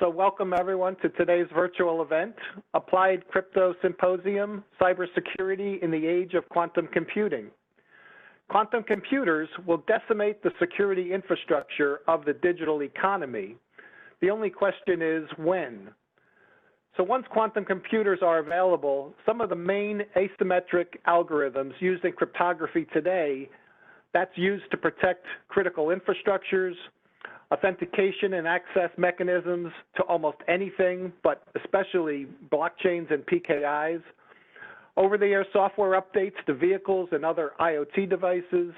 So welcome everyone to today's virtual event, Applied Crypto Symposium, Cybersecurity in the Age of Quantum Computing. Quantum computers will decimate the security infrastructure of the digital economy. The only question is when. So once quantum computers are available, some of the main asymmetric algorithms used in cryptography today, that's used to protect critical infrastructures, authentication and access mechanisms to almost anything, but especially blockchains and PKIs, over-the-air software updates to vehicles and other IoT devices,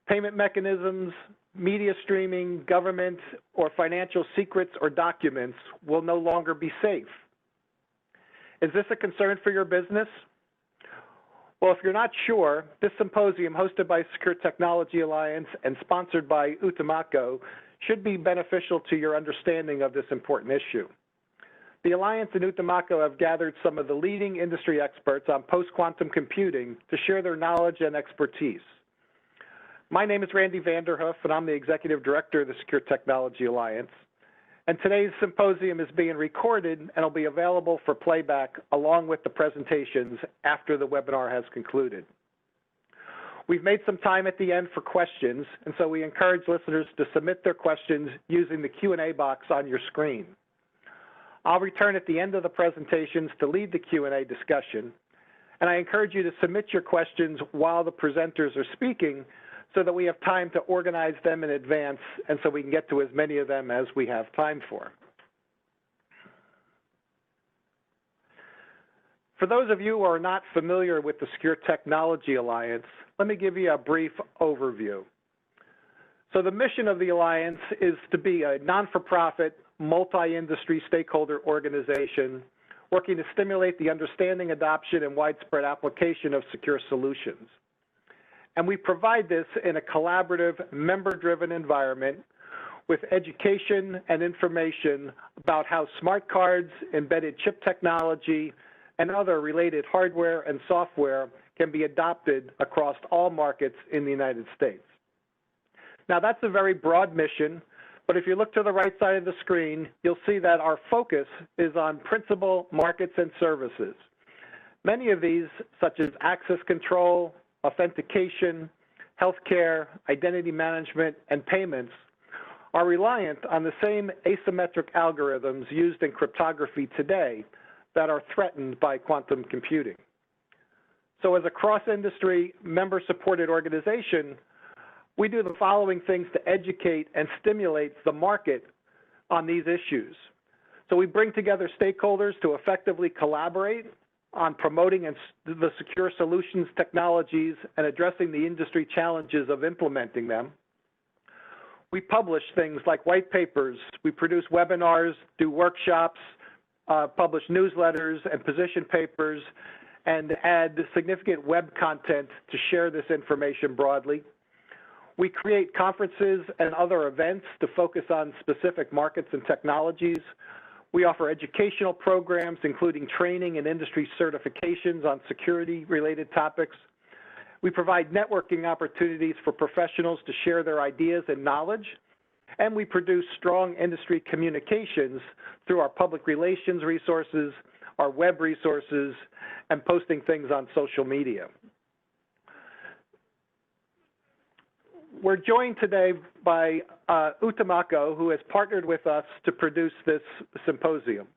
payment mechanisms, media streaming, government, or financial secrets or documents will no longer be safe. Is this a concern for your business? Well, if you're not sure, this symposium hosted by Secure Technology Alliance and sponsored by Utimaco should be beneficial to your understanding of this important issue. The Alliance and Utimaco have gathered some of the leading industry experts on post-quantum computing to share their knowledge and expertise. My name is Randy Vanderhoof, and I'm the Executive Director of the Secure Technology Alliance. And today's symposium is being recorded and will be available for playback along with the presentations after the webinar has concluded. We've made some time at the end for questions, and so we encourage listeners to submit their questions using the Q&A box on your screen. I'll return at the end of the presentations to lead the Q&A discussion, and I encourage you to submit your questions while the presenters are speaking so that we have time to organize them in advance and so we can get to as many of them as we have time for. For those of you who are not familiar with the Secure Technology Alliance, let me give you a brief overview. So the mission of the Alliance is to be a non-for-profit, multi-industry stakeholder organization working to stimulate the understanding, adoption, and widespread application of secure solutions. And we provide this in a collaborative, member-driven environment with education and information about how smart cards, embedded chip technology, and other related hardware and software can be adopted across all markets in the United States. Now, that's a very broad mission, but if you look to the right side of the screen, you'll see that our focus is on principal markets and services. Many of these, such as access control, authentication, healthcare, identity management, and payments, are reliant on the same asymmetric algorithms used in cryptography today that are threatened by quantum computing. So as a cross-industry, member-supported organization, we do the following things to educate and stimulate the market on these issues. So we bring together stakeholders to effectively collaborate on promoting the secure solutions technologies and addressing the industry challenges of implementing them. We publish things like white papers, we produce webinars, do workshops, publish newsletters and position papers, and add significant web content to share this information broadly. We create conferences and other events to focus on specific markets and technologies. We offer educational programs, including training and industry certifications on security-related topics. We provide networking opportunities for professionals to share their ideas and knowledge. And we produce strong industry communications through our public relations resources, our web resources, and posting things on social media. We're joined today by Utimaco, who has partnered with us to produce this symposium.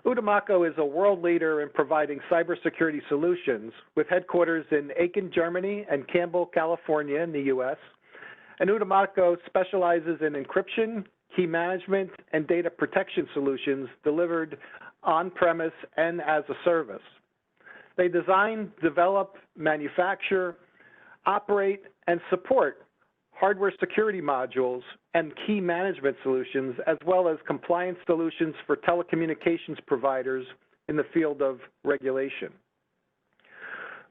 Utimaco is a world leader in providing cybersecurity solutions with headquarters in Aiken, Germany, and Campbell, California in the US. And Utimaco specializes in encryption, key management, and data protection solutions delivered on-premise and as a service. They design, develop, manufacture, operate, and support hardware security modules and key management solutions, as well as compliance solutions for telecommunications providers in the field of regulation.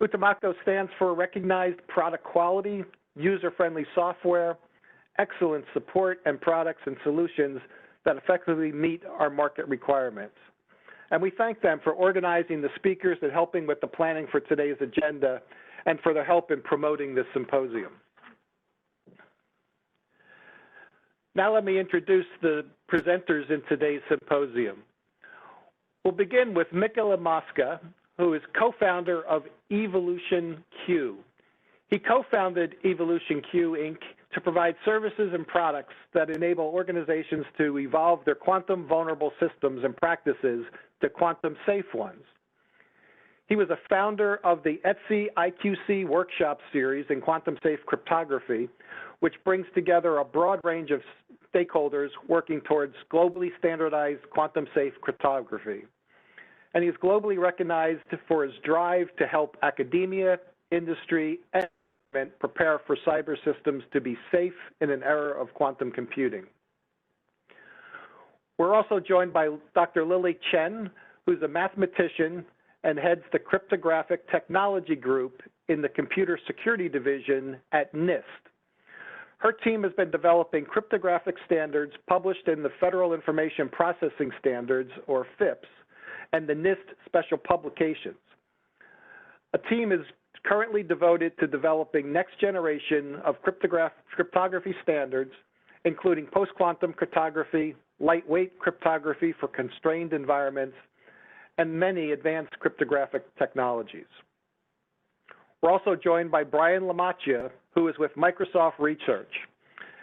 Utimaco stands for recognized product quality, user-friendly software, excellent support, and products and solutions that effectively meet our market requirements. And we thank them for organizing the speakers and helping with the planning for today's agenda and for their help in promoting this symposium. Now let me introduce the presenters in today's symposium. We'll begin with Mikola Moska, who is co-founder of Evolution Q. He co-founded Evolution Q, Inc. to provide services and products that enable organizations to evolve their quantum vulnerable systems and practices to quantum safe ones. He was a founder of the ETSI IQC workshop series in quantum safe cryptography, which brings together a broad range of stakeholders working towards globally standardized quantum safe cryptography. And he's globally recognized for his drive to help academia, industry, and government prepare for cyber systems to be safe in an era of quantum computing. We're also joined by Dr. Lily Chen, who's a mathematician and heads the Cryptographic Technology Group in the Computer Security Division at NIST. Her team has been developing cryptographic standards published in the Federal Information Processing Standards, or FIPS, and the NIST special publications. A team is currently devoted to developing next generation of cryptography standards, including post-quantum cryptography, lightweight cryptography for constrained environments, and many advanced cryptographic technologies. We're also joined by Brian Lamacchia, who is with Microsoft Research.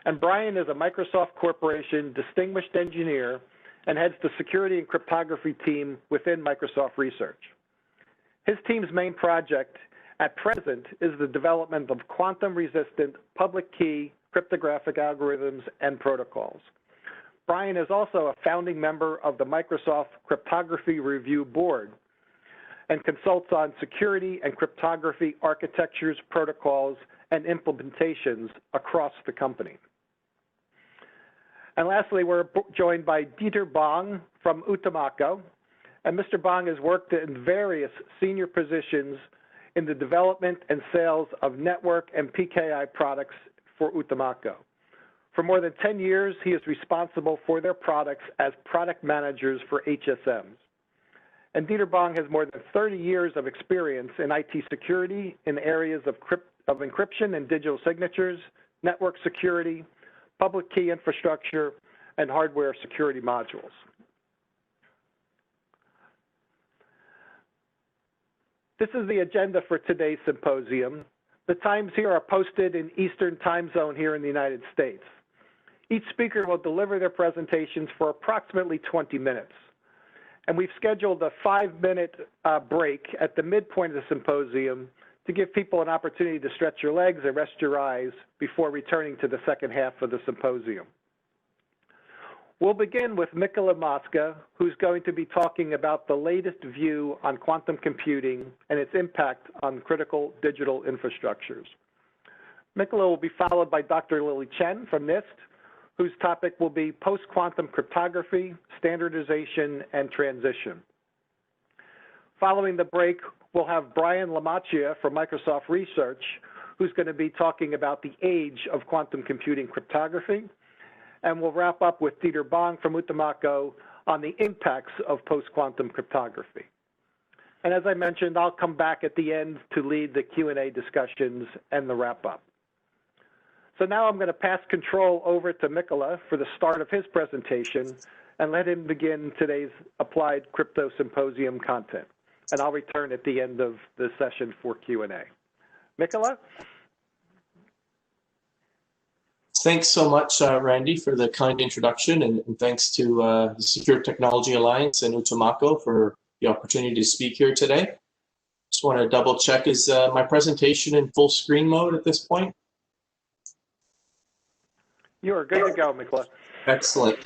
And Brian is a Microsoft Corporation distinguished engineer and heads the security and cryptography team within Microsoft Research. His team's main project at present is the development of quantum-resistant public key cryptographic algorithms and protocols. Brian is also a founding member of the Microsoft Cryptography Review Board and consults on security and cryptography architectures, protocols, and implementations across the company. And lastly, we're joined by Dieter Bong from Utimaco. And Mr. Bong has worked in various senior positions in the development and sales of network and PKI products for Utimaco. For more than 10 years, he is responsible for their products as product managers for HSMs. And Dieter Bong has more than 30 years of experience in IT security in areas of encryption and digital signatures, network security, public key infrastructure, and hardware security modules. This is the agenda for today's symposium. The times here are posted in Eastern Time Zone here in the United States. Each speaker will deliver their presentations for approximately 20 minutes. And we've scheduled a 5-minute break at the midpoint of the symposium to give people an opportunity to stretch your legs and rest your eyes before returning to the second half of the symposium. We'll begin with Mikola Moska, who's going to be talking about the latest view on quantum computing and its impact on critical digital infrastructures. Mikola will be followed by Dr. Lily Chen from NIST, whose topic will be post-quantum cryptography, standardization, and transition. Following the break, we'll have Brian Lamacchia from Microsoft Research, who's going to be talking about the age of quantum computing cryptography. And we'll wrap up with Dieter Bong from Utimaco on the impacts of post-quantum cryptography. And as I mentioned, I'll come back at the end to lead the Q&A discussions and the wrap-up. So now I'm going to pass control over to Mikola for the start of his presentation and let him begin today's Applied Crypto Symposium content. And I'll return at the end of the session for Q&A. Mikola? Thanks so much, Randy, for the kind introduction, and thanks to the Secure Technology Alliance and Utimaco for the opportunity to speak here today. Just want to double check, is my presentation in full screen mode at this point? You are good to go, Mikola. Excellent.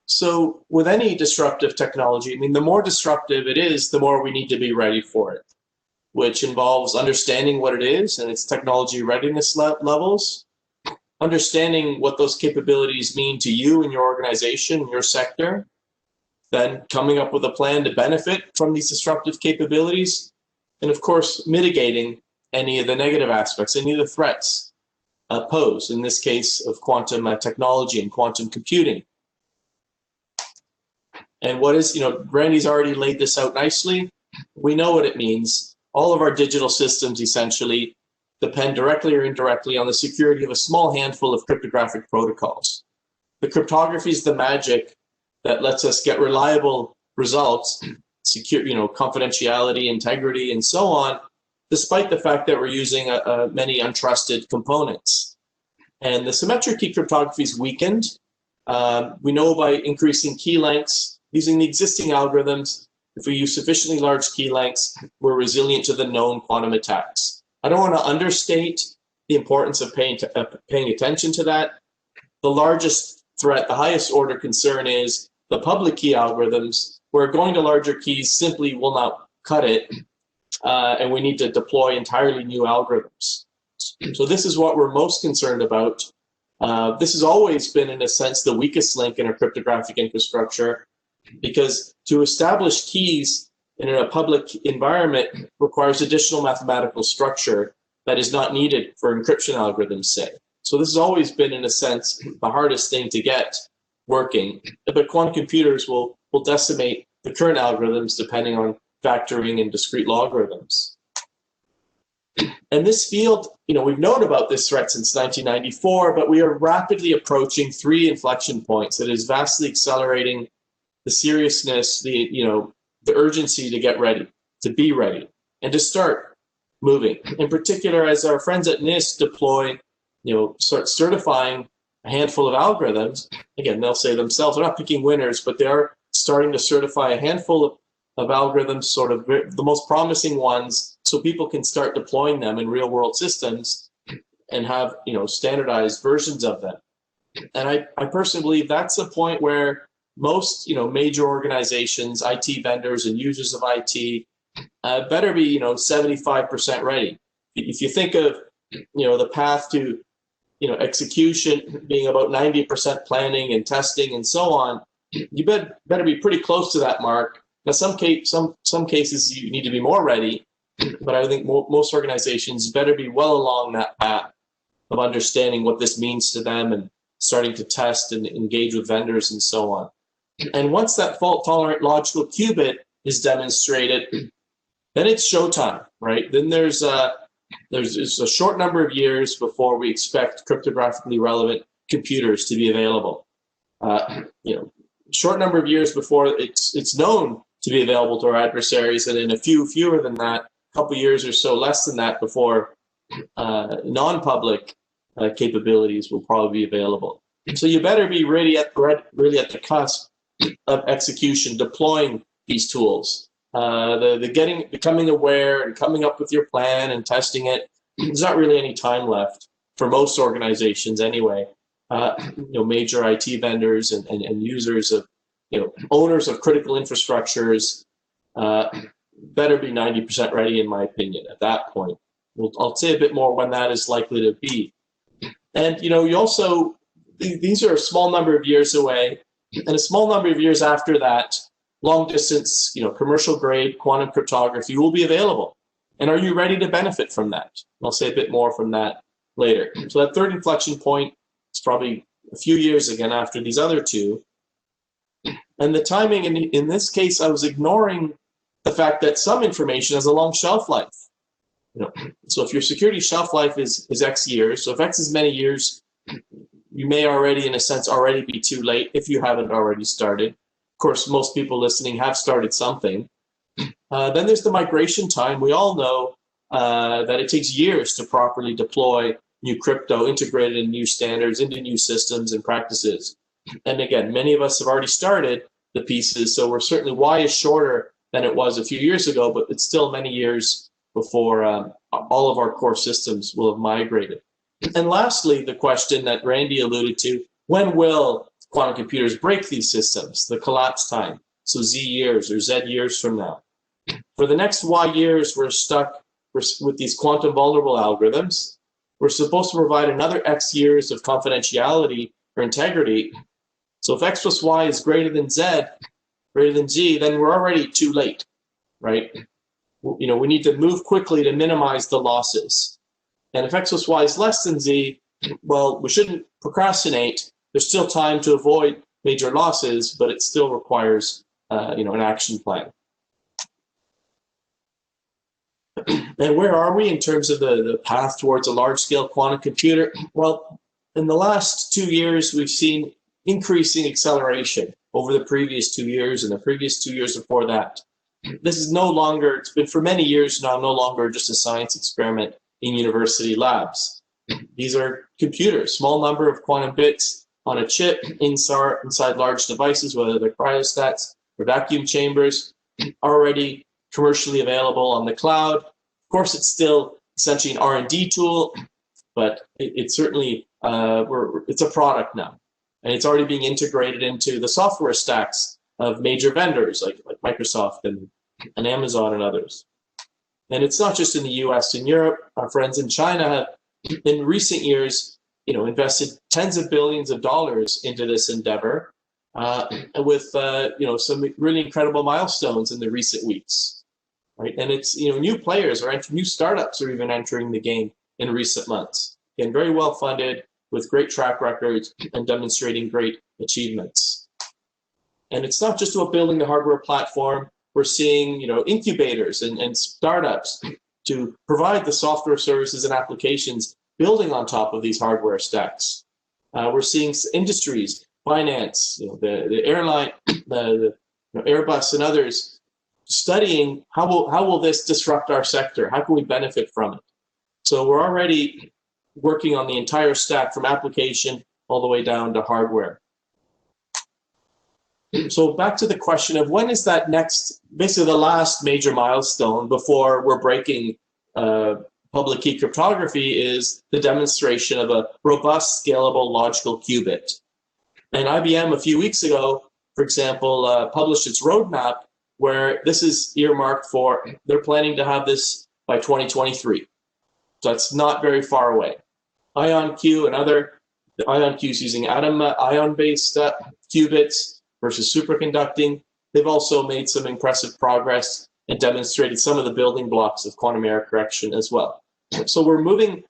So with any disruptive technology, I mean, the more disruptive it is, the more we need to be ready for it, which involves understanding what it is and its technology readiness levels, understanding what those capabilities mean to you and your organization, your sector, then coming up with a plan to benefit from these disruptive capabilities, and of course, mitigating any of the negative aspects, any of the threats posed, in this case of quantum technology and quantum computing. And what is, Randy's already laid this out nicely. We know what it means. All of our digital systems essentially depend directly or indirectly on the security of a small handful of cryptographic protocols. The cryptography is the magic that lets us get reliable results, secure, confidentiality, integrity, and so on, despite the fact that we're using many untrusted components. And the symmetric key cryptography is weakened. We know by increasing key lengths, using the existing algorithms, if we use sufficiently large key lengths, we're resilient to the known quantum attacks. I don't want to understate the importance of paying attention to that. The largest threat, the highest order concern is the public key algorithms, where going to larger keys simply will not cut it, and we need to deploy entirely new algorithms. So this is what we're most concerned about. This has always been, in a sense, the weakest link in our cryptographic infrastructure, because to establish keys in a public environment requires additional mathematical structure that is not needed for encryption algorithms, say. So this has always been, in a sense, the hardest thing to get working. But quantum computers will decimate the current algorithms depending on factoring and discrete logarithms. And this field, we've known about this threat since 1994, but we are rapidly approaching 3 inflection points that is vastly accelerating the seriousness, the urgency to get ready, to be ready, and to start moving. In particular, as our friends at NIST deploy, start certifying a handful of algorithms, again, they'll say themselves, they're not picking winners, but they are starting to certify a handful of algorithms, sort of the most promising ones, so people can start deploying them in real-world systems and have, standardized versions of them. And I personally believe that's the point where most, major organizations, IT vendors and users of IT better be, 75% ready. If you think of, the path to, execution being about 90% planning and testing and so on, you better be pretty close to that mark. Now, some cases you need to be more ready, but I think most organizations better be well along that path of understanding what this means to them and starting to test and engage with vendors and so on. And once that fault-tolerant logical qubit is demonstrated, then it's showtime, right? Then there's a short number of years before we expect cryptographically relevant computers to be available. Short number of years before it's known to be available to our adversaries, and in a fewer than that, a couple years or so less than that before non-public capabilities will probably be available. So you better be really at the cusp of execution, deploying these tools. Becoming aware and coming up with your plan and testing it. There's not really any time left for most organizations anyway. Major IT vendors and users of, owners of critical infrastructures better be 90% ready, in my opinion, at that point. I'll say a bit more when that is likely to be. And, you also, these are a small number of years away, and a small number of years after that, long distance, commercial grade quantum cryptography will be available. And are you ready to benefit from that? I'll say a bit more from that later. So that third inflection point is probably a few years again after these other two. And the timing, in this case, I was ignoring the fact that some information has a long shelf life. So if your security shelf life is X years, so if X is many years, you may already, in a sense, already be too late if you haven't already started. Of course, most people listening have started something. Then there's the migration time. We all know that it takes years to properly deploy new crypto, integrated in new standards, into new systems and practices. And again, many of us have already started the pieces, so we're certainly Y is shorter than it was a few years ago, but it's still many years before all of our core systems will have migrated. And lastly, the question that Randy alluded to, when will quantum computers break these systems, the collapse time? So Z years or Z years from now. For the next Y years, we're stuck with these quantum vulnerable algorithms. We're supposed to provide another X years of confidentiality or integrity. So if X plus Y is greater than Z, greater than Z, then we're already too late, right? We need to move quickly to minimize the losses. And if X plus Y is less than Z, well, we shouldn't procrastinate. There's still time to avoid major losses, but it still requires, an action plan. And where are we in terms of the path towards a large-scale quantum computer? Well, in the last 2 years, we've seen increasing acceleration over the previous 2 years and the previous 2 years before that. This is no longer, it's been for many years now, no longer just a science experiment in university labs. These are computers, small number of quantum bits on a chip inside large devices, whether they're cryostats or vacuum chambers, already commercially available on the cloud. Of course, it's still essentially an R&D tool, but it's certainly, it's a product now. And it's already being integrated into the software stacks of major vendors like Microsoft and Amazon and others. And it's not just in the US and Europe. Our friends in China have, in recent years, invested tens of billions of dollars into this endeavor, with some really incredible milestones in the recent weeks, right? And it's new players or new startups are even entering the game in recent months. Again, very well funded, with great track records and demonstrating great achievements. And it's not just about building the hardware platform. We're seeing incubators and startups to provide the software services and applications building on top of these hardware stacks. We're seeing industries, finance, the airline, the Airbus and others studying how will this disrupt our sector? How can we benefit from it? So we're already working on the entire stack from application all the way down to hardware. So back to the question of when is that next, basically the last major milestone before we're breaking public key cryptography, is the demonstration of a robust, scalable, logical qubit. And IBM a few weeks ago, for example, published its roadmap where this is earmarked for, they're planning to have this by 2023. So that's not very far away. IonQ and other, the IonQ is using ion-based qubits versus superconducting. They've also made some impressive progress and demonstrated some of the building blocks of quantum error correction as well. So we're moving,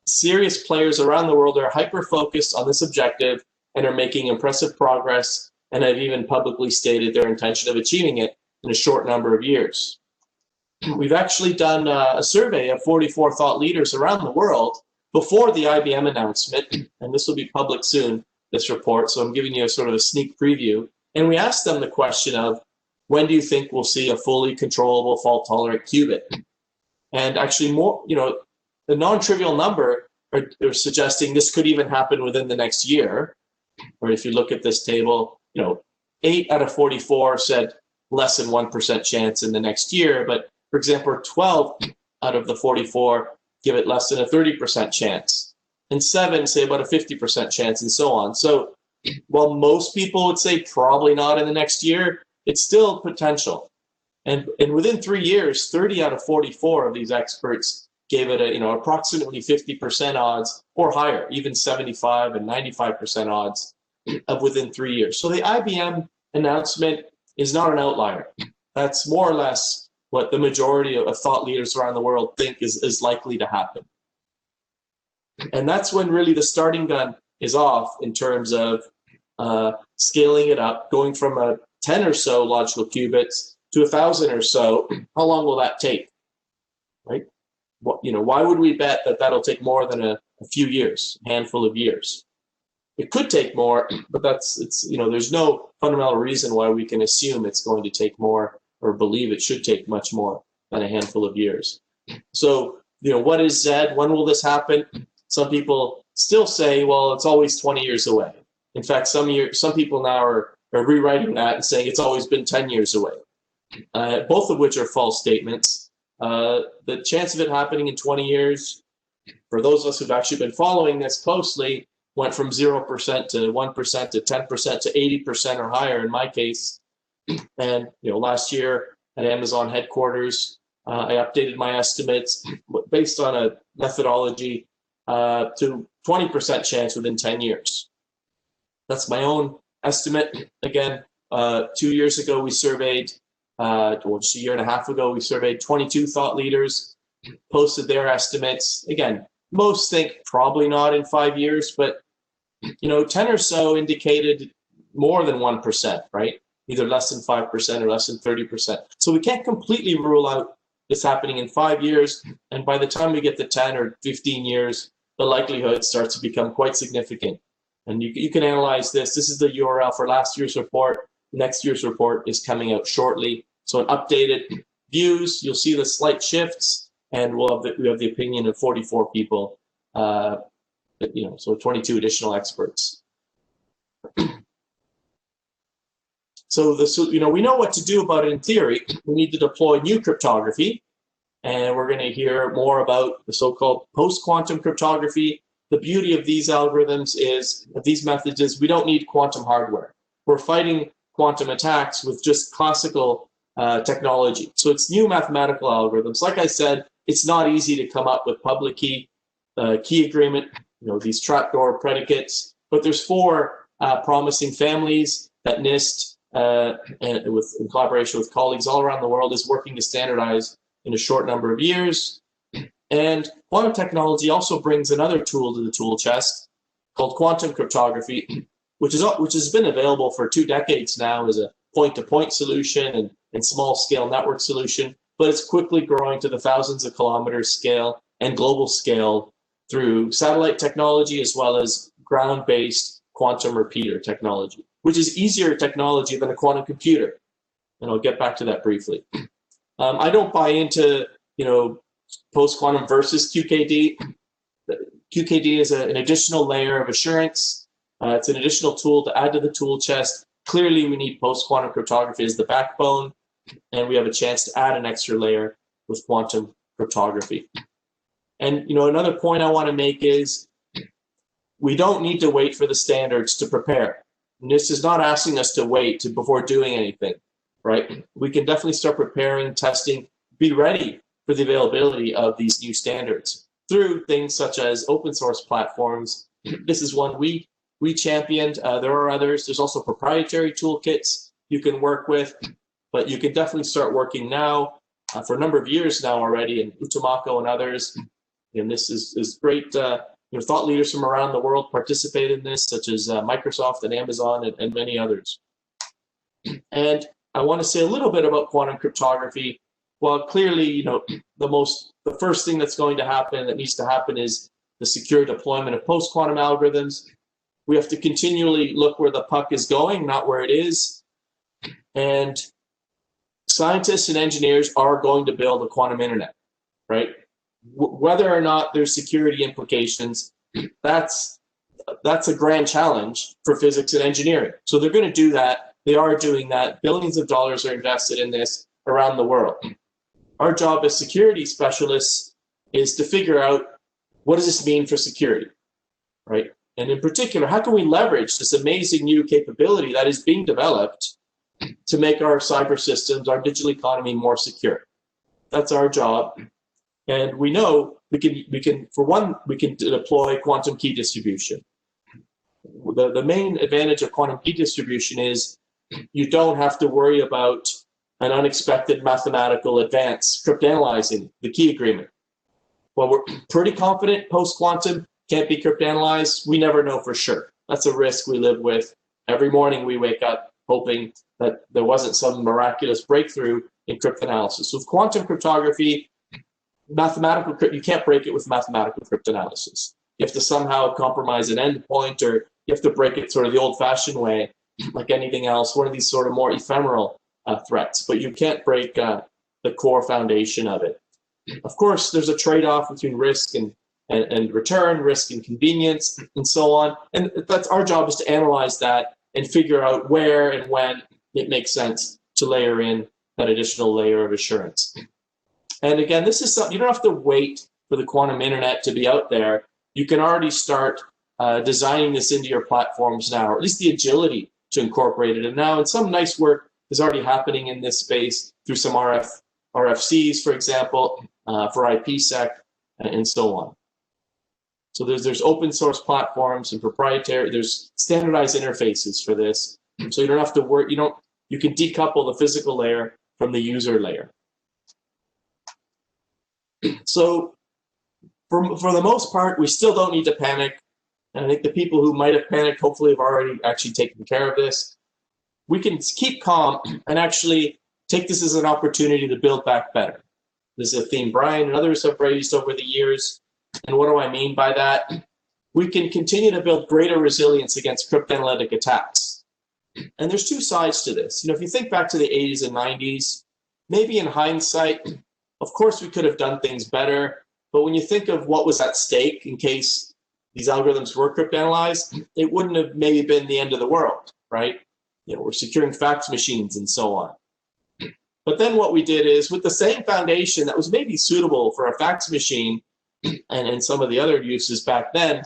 serious players around the world are hyper-focused on this objective and are making impressive progress and have even publicly stated their intention of achieving it in a short number of years. We've actually done a survey of 44 thought leaders around the world before the IBM announcement, and this will be public soon, this report, so I'm giving you a sort of a sneak preview. And we asked them the question of, when do you think we'll see a fully controllable fault-tolerant qubit? And actually more, the non-trivial number are suggesting this could even happen within the next year. Or if you look at this table, 8 out of 44 said less than 1% chance in the next year. But for example, 12 out of the 44 give it less than a 30% chance. And 7 say about a 50% chance, and so on. So while most people would say probably not in the next year, it's still potential. And within 3 years, 30 out of 44 of these experts gave it approximately 50% odds or higher, even 75 and 95% odds of within 3 years. So the IBM announcement is not an outlier. That's more or less what the majority of thought leaders around the world think is likely to happen. And that's when really the starting gun is off in terms of scaling it up, going from a 10 or so logical qubits to 1,000 or so. How long will that take, right? Why would we bet that that'll take more than a few years, a handful of years? It could take more, but there's no fundamental reason why we can assume it's going to take more or believe it should take much more than a handful of years. So, what is Z? When will this happen? Some people still say, well, it's always 20 years away. In fact, some people now are rewriting that and saying it's always been 10 years away, both of which are false statements. The chance of it happening in 20 years, for those of us who've actually been following this closely, went from 0% to 1% to 10% to 80% or higher in my case. And last year at Amazon headquarters, I updated my estimates based on a methodology to 20% chance within 10 years. That's my own estimate. Again, 2 years ago we surveyed, just a year and a half ago, we surveyed 22 thought leaders, posted their estimates. Again, most think probably not in 5 years, but 10 or so indicated more than 1%, right? Either less than 5% or less than 30%. So we can't completely rule out this happening in 5 years. And by the time we get to 10 or 15 years, the likelihood starts to become quite significant. And you can analyze this. This is the URL for last year's report. Next year's report is coming out shortly. So an updated views, you'll see the slight shifts, and we have the opinion of 44 people, so 22 additional experts. So we know what to do about it in theory. We need to deploy new cryptography, and we're going to hear more about the so-called post-quantum cryptography. The beauty of these algorithms is, of these methods, is we don't need quantum hardware. We're fighting quantum attacks with just classical technology. So it's new mathematical algorithms. Like I said, it's not easy to come up with public key agreement, these trapdoor predicates, but there's 4 promising families that NIST, in collaboration with colleagues all around the world, is working to standardize in a short number of years. And quantum technology also brings another tool to the tool chest called quantum cryptography, which has been available for 2 decades now as a point-to-point solution and small-scale network solution, but it's quickly growing to the thousands of kilometers scale and global scale through satellite technology as well as ground-based quantum repeater technology, which is easier technology than a quantum computer. And I'll get back to that briefly. I don't buy into, post-quantum versus QKD. QKD is an additional layer of assurance. It's an additional tool to add to the tool chest. Clearly, we need post-quantum cryptography as the backbone, and we have a chance to add an extra layer with quantum cryptography. And another point I want to make is we don't need to wait for the standards to prepare. NIST is not asking us to wait before doing anything, right? We can definitely start preparing, testing, be ready for the availability of these new standards through things such as open source platforms. This is one we championed. There are others. There's also proprietary toolkits you can work with, but you can definitely start working now for a number of years now already, and Utamako and others. And this is great. Thought leaders from around the world participate in this, such as Microsoft and Amazon and many others. And I want to say a little bit about quantum cryptography. Well, clearly, the first thing that's going to happen, that needs to happen, is the secure deployment of post-quantum algorithms. We have to continually look where the puck is going, not where it is. And scientists and engineers are going to build a quantum internet, right? Whether or not there's security implications, that's a grand challenge for physics and engineering. So they're going to do that. They are doing that. Billions of dollars are invested in this around the world. Our job as security specialists is to figure out, what does this mean for security, right? And in particular, how can we leverage this amazing new capability that is being developed to make our cyber systems, our digital economy, more secure? That's our job. And we know we can deploy quantum key distribution. The main advantage of quantum key distribution is you don't have to worry about an unexpected mathematical advance cryptanalyzing the key agreement. Well, we're pretty confident post-quantum can't be cryptanalyzed. We never know for sure. That's a risk we live with. Every morning we wake up hoping that there wasn't some miraculous breakthrough in cryptanalysis. So with quantum cryptography, you can't break it with mathematical cryptanalysis. You have to somehow compromise an endpoint, or you have to break it sort of the old-fashioned way, like anything else, one of these sort of more ephemeral threats. But you can't break the core foundation of it. Of course, there's a trade-off between risk and return, risk and convenience, and so on. And that's our job, is to analyze that and figure out where and when it makes sense to layer in that additional layer of assurance. And again, this is something you don't have to wait for the quantum internet to be out there. You can already start designing this into your platforms now, or at least the agility to incorporate it. And now, and some nice work is already happening in this space through some RFCs, for example, for IPsec, and so on. So there's open source platforms and proprietary. There's standardized interfaces for this, so you don't have to work. You can decouple the physical layer from the user layer. So for the most part, we still don't need to panic. And I think the people who might have panicked hopefully have already actually taken care of this. We can keep calm and actually take this as an opportunity to build back better. This is a theme Brian and others have raised over the years. And what do I mean by that? we can continue to build greater resilience against cryptanalytic attacks. And there's two sides to this. If you think back to the 80s and 90s, maybe in hindsight, of course we could have done things better, but when you think of what was at stake in case these algorithms were cryptanalyzed, it wouldn't have maybe been the end of the world, right? We're securing fax machines and so on. But then what we did is, with the same foundation that was maybe suitable for a fax machine and some of the other uses back then,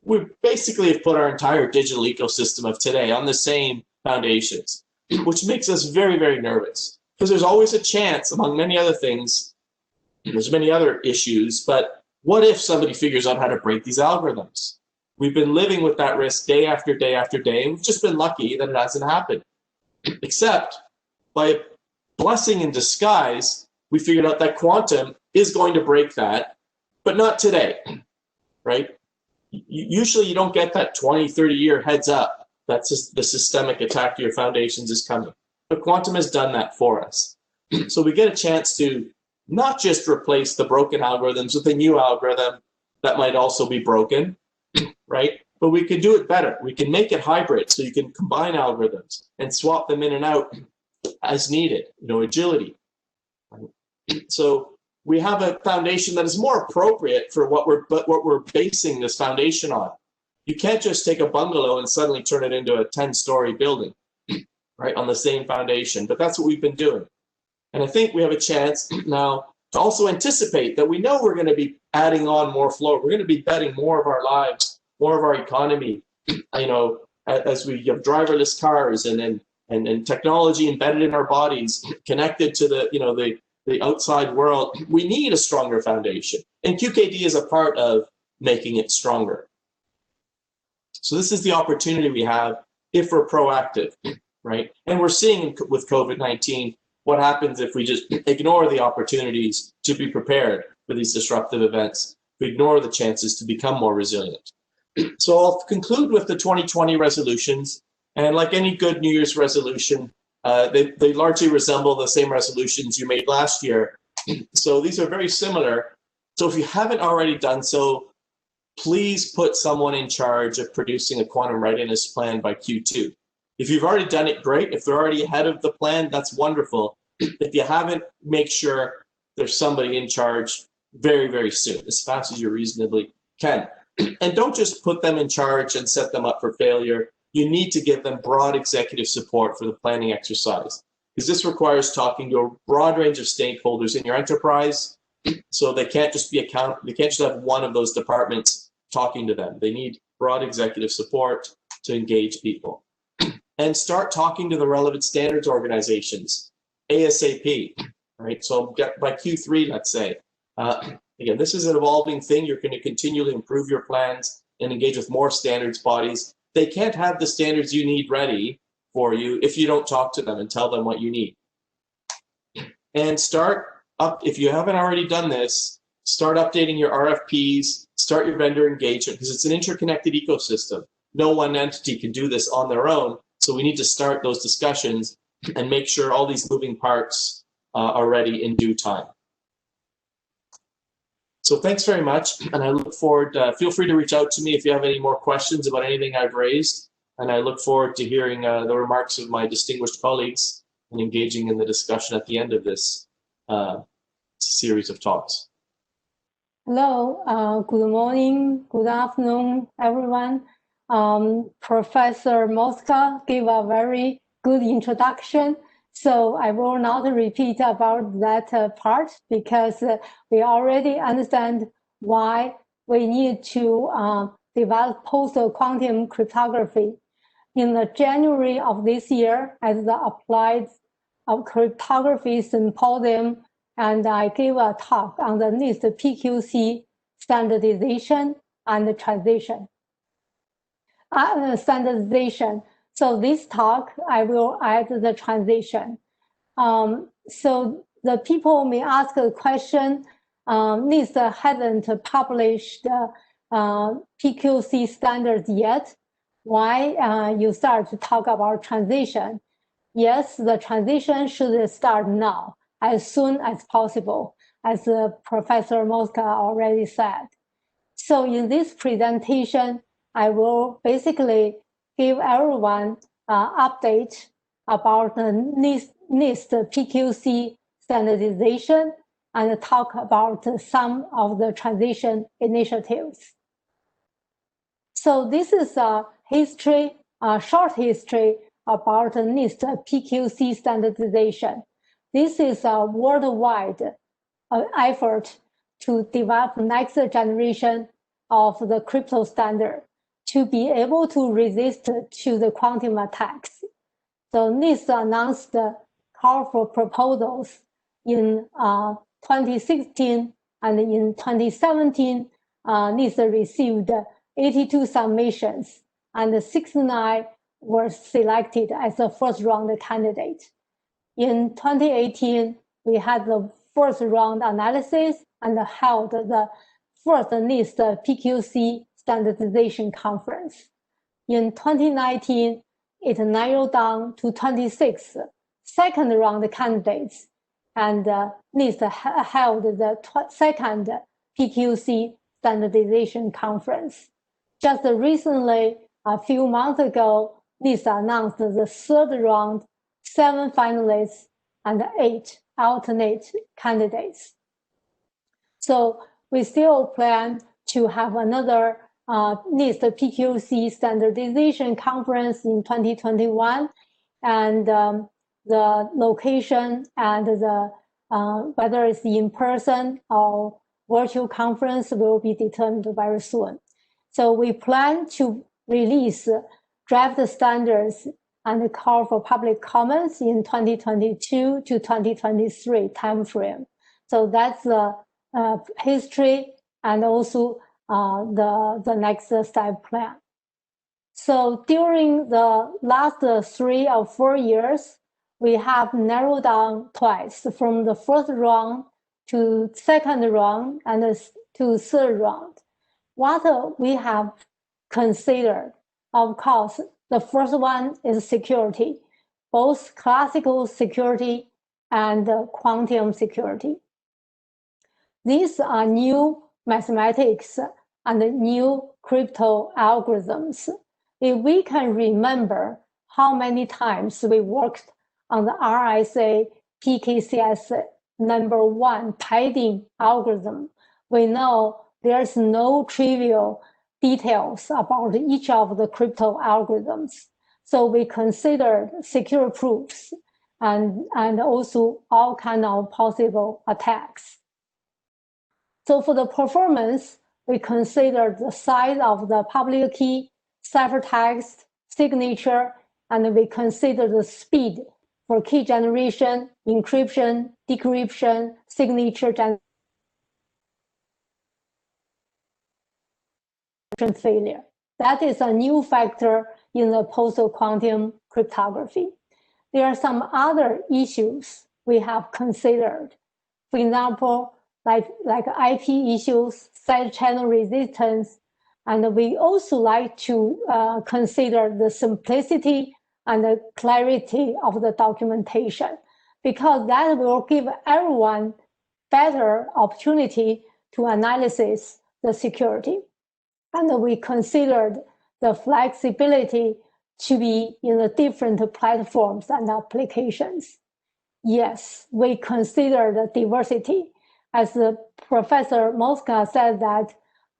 we basically have put our entire digital ecosystem of today on the same foundations, which makes us very, very nervous. Because there's always a chance, among many other things, there's many other issues, but what if somebody figures out how to break these algorithms? We've been living with that risk day after day after day, and we've just been lucky that it hasn't happened. Except, by a blessing in disguise, we figured out that quantum is going to break that, but not today, right? Usually you don't get that 20, 30-year heads up that the systemic attack to your foundations is coming. But quantum has done that for us. So we get a chance to not just replace the broken algorithms with a new algorithm that might also be broken, right? But we can do it better. We can make it hybrid, so you can combine algorithms and swap them in and out as needed, agility. So we have a foundation that is more appropriate for what we're basing this foundation on. You can't just take a bungalow and suddenly turn it into a 10-story building, right, on the same foundation. But that's what we've been doing. And I think we have a chance now to also anticipate that we know we're going to be adding on more flow. We're going to be betting more of our lives, more of our economy, as we have driverless cars and technology embedded in our bodies, connected to the outside world. We need a stronger foundation. And QKD is a part of making it stronger. So this is the opportunity we have if we're proactive, right? And we're seeing with COVID-19 what happens if we just ignore the opportunities to be prepared for these disruptive events. We ignore the chances to become more resilient. So I'll conclude with the 2020 resolutions. And like any good New Year's resolution, they largely resemble the same resolutions you made last year. So these are very similar. So if you haven't already done so, please put someone in charge of producing a quantum readiness plan by Q2. If you've already done it, great. If they're already ahead of the plan, that's wonderful. If you haven't, make sure there's somebody in charge very, very soon, as fast as you reasonably can. And don't just put them in charge and set them up for failure. You need to give them broad executive support for the planning exercise, because this requires talking to a broad range of stakeholders in your enterprise. So they can't just they can't just have one of those departments talking to them. They need broad executive support to engage people. And start talking to the relevant standards organizations ASAP, right? So by Q3, let's say. Again, this is an evolving thing. You're going to continually improve your plans and engage with more standards bodies. They can't have the standards you need ready for you if you don't talk to them and tell them what you need. And start up, if you haven't already done this, start updating your RFPs, start your vendor engagement, because it's an interconnected ecosystem. No one entity can do this on their own. So we need to start those discussions and make sure all these moving parts are ready in due time. So thanks very much, and I look forward, feel free to reach out to me if you have any more questions about anything I've raised, and I look forward to hearing the remarks of my distinguished colleagues and engaging in the discussion at the end of this series of talks. Hello, good morning, good afternoon, everyone. Professor Mosca gave a very good introduction, so I will not repeat about that part, because we already understand why we need to develop post-quantum cryptography. In the January of this year, at the Applied Cryptography Symposium, and I gave a talk on the NIST PQC standardization and transition. Standardization. So this talk, I will add the transition. So the people may ask a question, NIST hasn't published PQC standards yet. Why you start to talk about transition? Yes, the transition should start now, as soon as possible, as Professor Mosca already said. So in this presentation, I will basically give everyone an update about the NIST PQC standardization and talk about some of the transition initiatives. So this is a history, a short history about the NIST PQC standardization. This is a worldwide effort to develop next generation of the crypto standard to be able to resist to the quantum attacks. So NIST announced the call for proposals in 2016, and in 2017, NIST received 82 submissions, and 69 were selected as a first round candidate. In 2018, we had the first round analysis and held the first NIST PQC standardization conference. In 2019, it narrowed down to 26 second round candidates, and NIST held the second PQC standardization conference. Just recently, a few months ago, NIST announced the third round, 7 finalists and 8 alternate candidates. So we still plan to have another NIST PQC standardization conference in 2021, and the location and the whether it's in person or virtual conference will be determined very soon. So we plan to release draft standards and call for public comments in 2022 to 2023 timeframe. So that's the history and also the next step plan. So during the last 3 or 4 years, we have narrowed down twice from the first round to second round and to third round. What we have considered, of course, the first one is security, both classical security and quantum security. These are new mathematics and new crypto algorithms. If we can remember how many times we worked on the RSA PKCS #1 tidying algorithm, we know there's no trivial details about each of the crypto algorithms. So we considered secure proofs and also all kinds of possible attacks. So for the performance, we considered the size of the public key, ciphertext, signature, and we considered the speed for key generation, encryption, decryption, signature generation, failure. That is a new factor in the post-quantum cryptography. There are some other issues we have considered. For example, like IP issues, side channel resistance, and we also like to consider the simplicity and the clarity of the documentation, because that will give everyone better opportunity to analyze the security. And we considered the flexibility to be in the different platforms and applications. Yes, we consider the diversity. As Professor Mosca said, that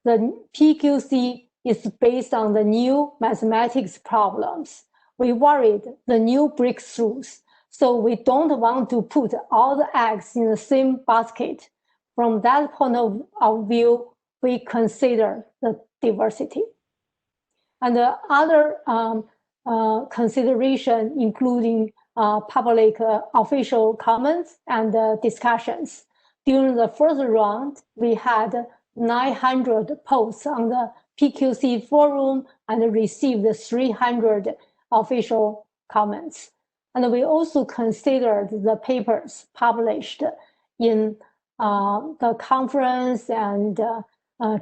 the PQC is based on the new mathematics problems. We worried the new breakthroughs. So we don't want to put all the eggs in the same basket. From that point of view, we consider the diversity. And the other consideration, including public official comments and discussions. During the first round, we had 900 posts on the PQC forum and received 300 official comments. And we also considered the papers published in the conference and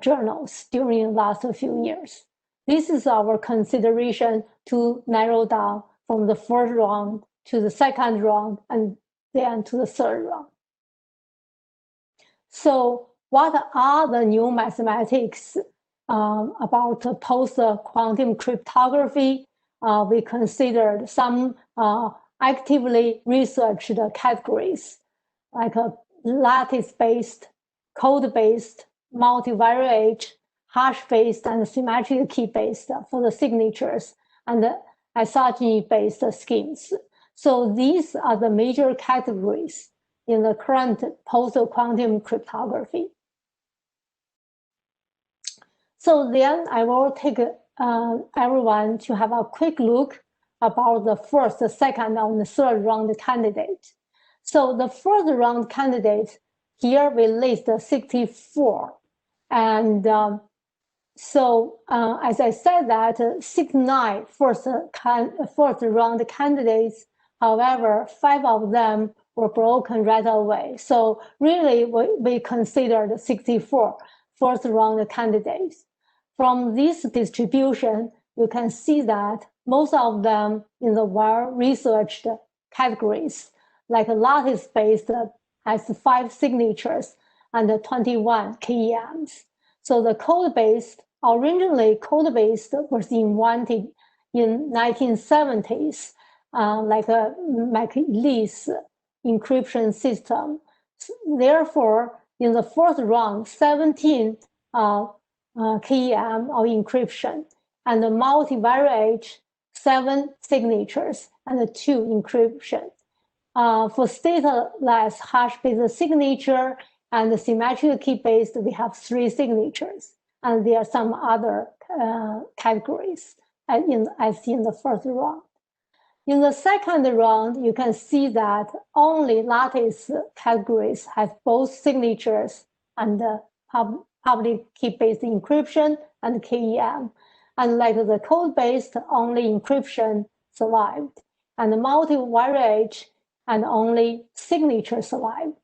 journals during the last few years. This is our consideration to narrow down from the first round to the second round and then to the third round. So what are the new mathematics about post-quantum cryptography? We considered some actively researched categories, like lattice-based, code-based, multivariate, hash-based, and symmetric key-based for the signatures, and isogeny-based schemes. So these are the major categories in the current post-quantum cryptography. So then I will take everyone to have a quick look about the first, the second, and the third round candidate. So the first round candidate, here we list 64. And as I said that 69 first round candidates, however, 5 of them were broken right away. So really we considered 64 first round candidates. From this distribution, you can see that most of them in the well-researched categories, like lattice-based has 5 signatures and 21 KEMs. So the code-based, originally code-based was invented in 1970s, like a McLeese encryption system. Therefore, in the first round, 17 KEM of encryption, and the multivariate 7 signatures and 2 encryption. For stateless hash-based signature and the symmetric key-based, we have 3 signatures, and there are some other categories as in the first round. In the second round, you can see that only lattice categories have both signatures and public key-based encryption and KEM. And like the code-based, only encryption survived, and the multivariate and only signature survived.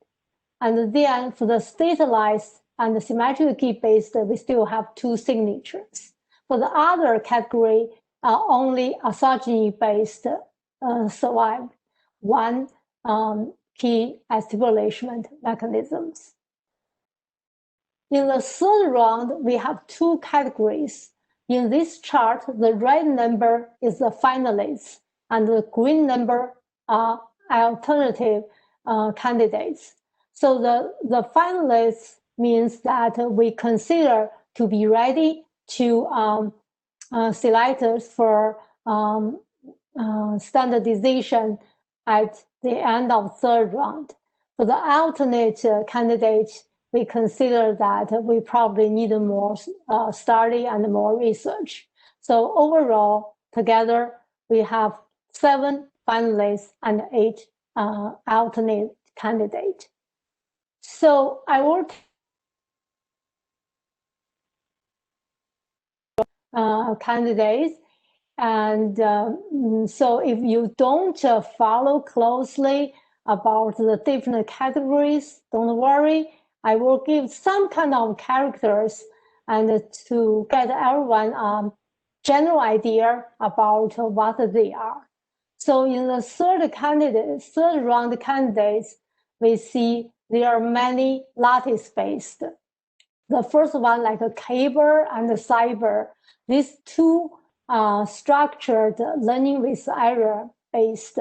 And then for the stateless and the symmetric key-based, we still have 2 signatures. For the other category, only isogeny-based survived 1 key establishment mechanisms. In the third round, we have 2 categories. In this chart, the red number is the finalists, and the green number are alternative candidates. So the finalists means that we consider to be ready to select for standardization at the end of third round. For the alternate candidates, we consider that we probably need more study and more research. So overall, together, we have 7 finalists and 8 alternate candidates. So I will candidates. And so if you don't follow closely about the different categories, don't worry. I will give some kind of characters and to get everyone a general idea about what they are. So in the third round candidates, we see there are many lattice-based. The first one, like a Cable and a Cyber, these 2 structured learning with error based.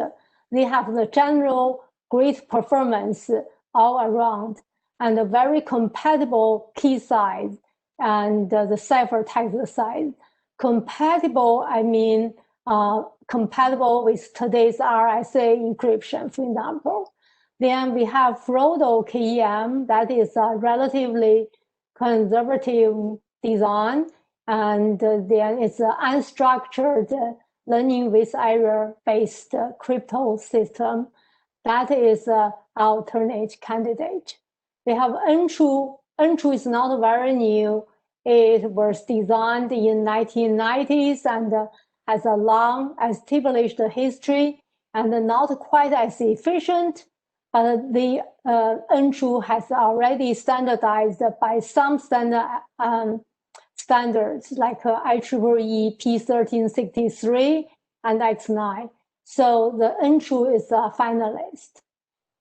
They have the general great performance all around and a very compatible key size and the ciphertext size. Compatible, I mean compatible with today's RSA encryption, for example. Then we have Frodo KEM, that is a relatively conservative design, and then it's an unstructured learning with error-based crypto system. That is an alternate candidate. We have Untrue. Untrue is not very new. It was designed in 1990s and has a long established history and not quite as efficient, but the Untrue has already standardized by some standards like IEEE P1363 and X9. So the Untrue is a finalist.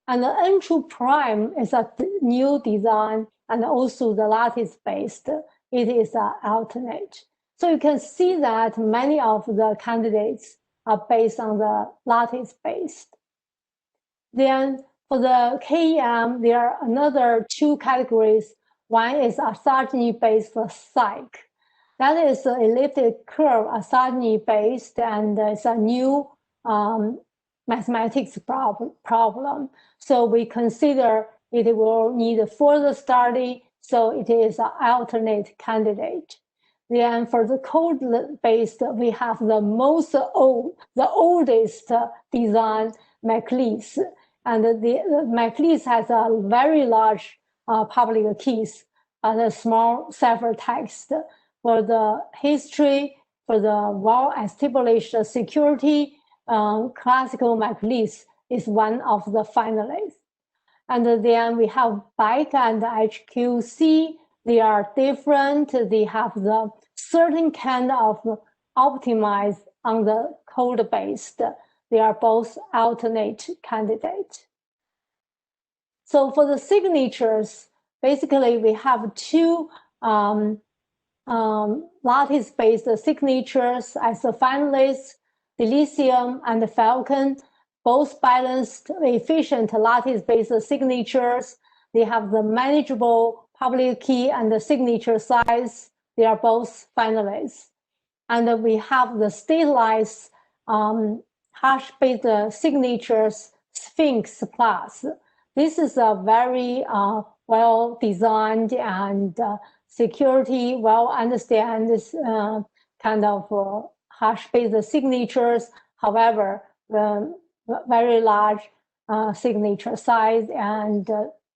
And the Untrue Prime is a new design and also the lattice-based, it is alternate. So you can see that many of the candidates are based on the lattice-based. Then for the KEM, there are another two categories. One is orthogeny-based for psych. That is an elliptic curve orthogeny-based, and it's a new mathematics problem. So we consider it will need further study, so it is an alternate candidate. Then for the code-based, we have the oldest design, MacLeese. And the MacLeese has a very large public keys and a small ciphertext. For the history, for the well-established security, classical MacLeese is one of the finalists. And then we have BIKE and HQC. They are different. They have the certain kind of optimized on the code-based. They are both alternate candidates. So for the signatures, basically we have two lattice-based signatures as the finalists, Dilithium and Falcon, both balanced, efficient lattice-based signatures. They have the manageable public key and the signature size. They are both finalists. And we have the stateless hash-based signatures, Sphinx Plus. This is a very well-designed and security, well-understand kind of hash-based signatures. However, the very large signature size and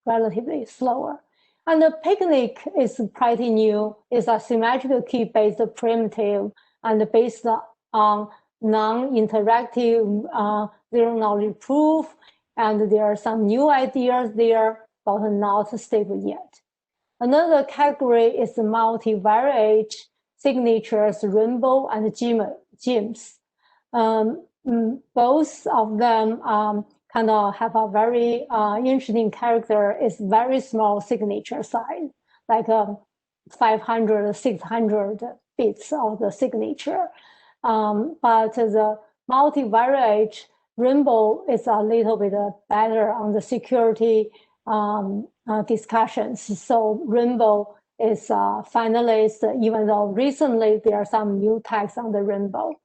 relatively slower. And the Picnic is pretty new. It's a symmetrical key-based primitive and based on non-interactive zero-knowledge proof. And there are some new ideas there, but not stable yet. Another category is the multivariate signatures, Rainbow and GEMS. Both of them kind of have a very interesting character. It's very small signature size, like 500, 600 bits of the signature. But the multivariate Rainbow is a little bit better on the security discussions. So Rainbow is a finalist, even though recently there are some new tags on the Rainbow.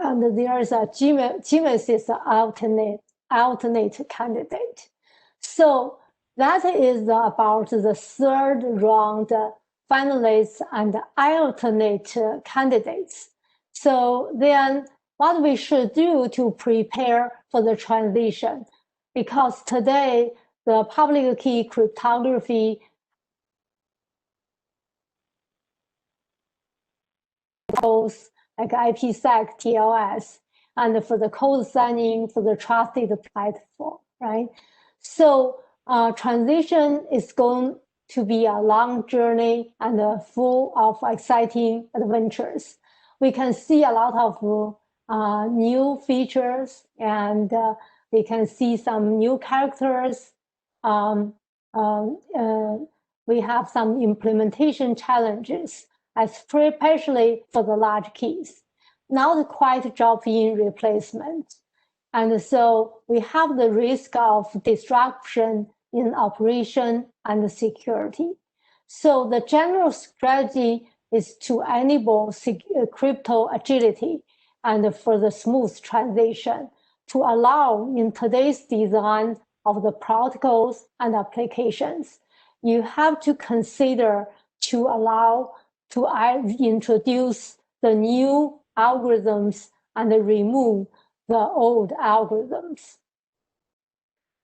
And there is a GEMS is an alternate candidate. So that is about the third round finalists and alternate candidates. So then what we should do to prepare for the transition, because today the public key cryptography both like IPsec, TLS, and for the code signing for the trusted platform, right? So transition is going to be a long journey and full of exciting adventures. We can see a lot of new features, and we can see some new characters. We have some implementation challenges, especially for the large keys, not quite drop-in replacement. And so we have the risk of disruption in operation and security. So the general strategy is to enable crypto agility and for the smooth transition to allow in today's design of the protocols and applications. You have to consider to allow to introduce the new algorithms and remove the old algorithms.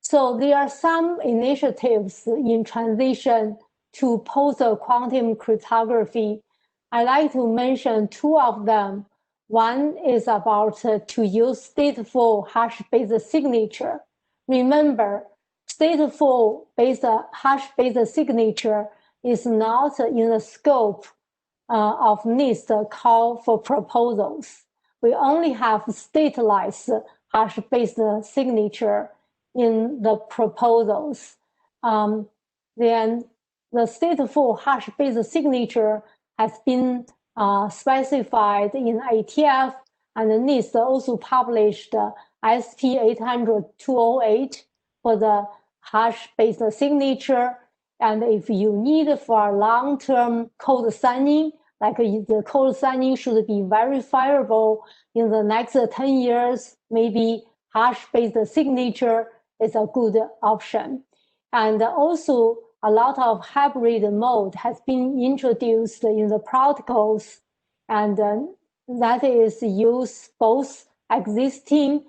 So there are some initiatives in transition to post-quantum cryptography. I like to mention two of them. One is about to use stateful hash-based signature. Remember, stateful-based hash-based signature is not in the scope of NIST call for proposals. We only have stateless hash-based signature in the proposals. Then the stateful hash-based signature has been specified in ATF, and NIST also published SP 800-208 for the hash-based signature. And if you need for long-term code signing, like the code signing should be verifiable in the next 10 years, maybe hash-based signature is a good option. And also, a lot of hybrid mode has been introduced in the protocols, and that is use both existing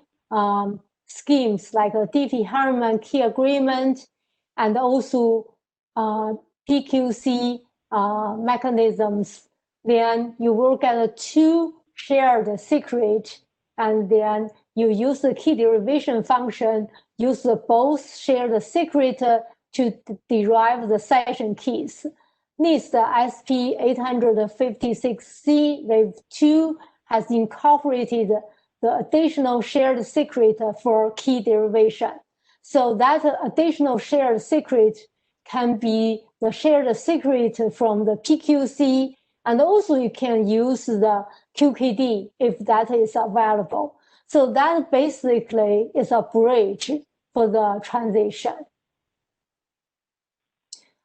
schemes like a Diffie-Hellman key agreement and also PQC mechanisms. Then you will get two shared secret, and then you use the key derivation function, use both shared secret to derive the session keys. NIST SP 856C Wave 2 has incorporated the additional shared secret for key derivation. So that additional shared secret can be the shared secret from the PQC, and also you can use the QKD if that is available. So that basically is a bridge for the transition.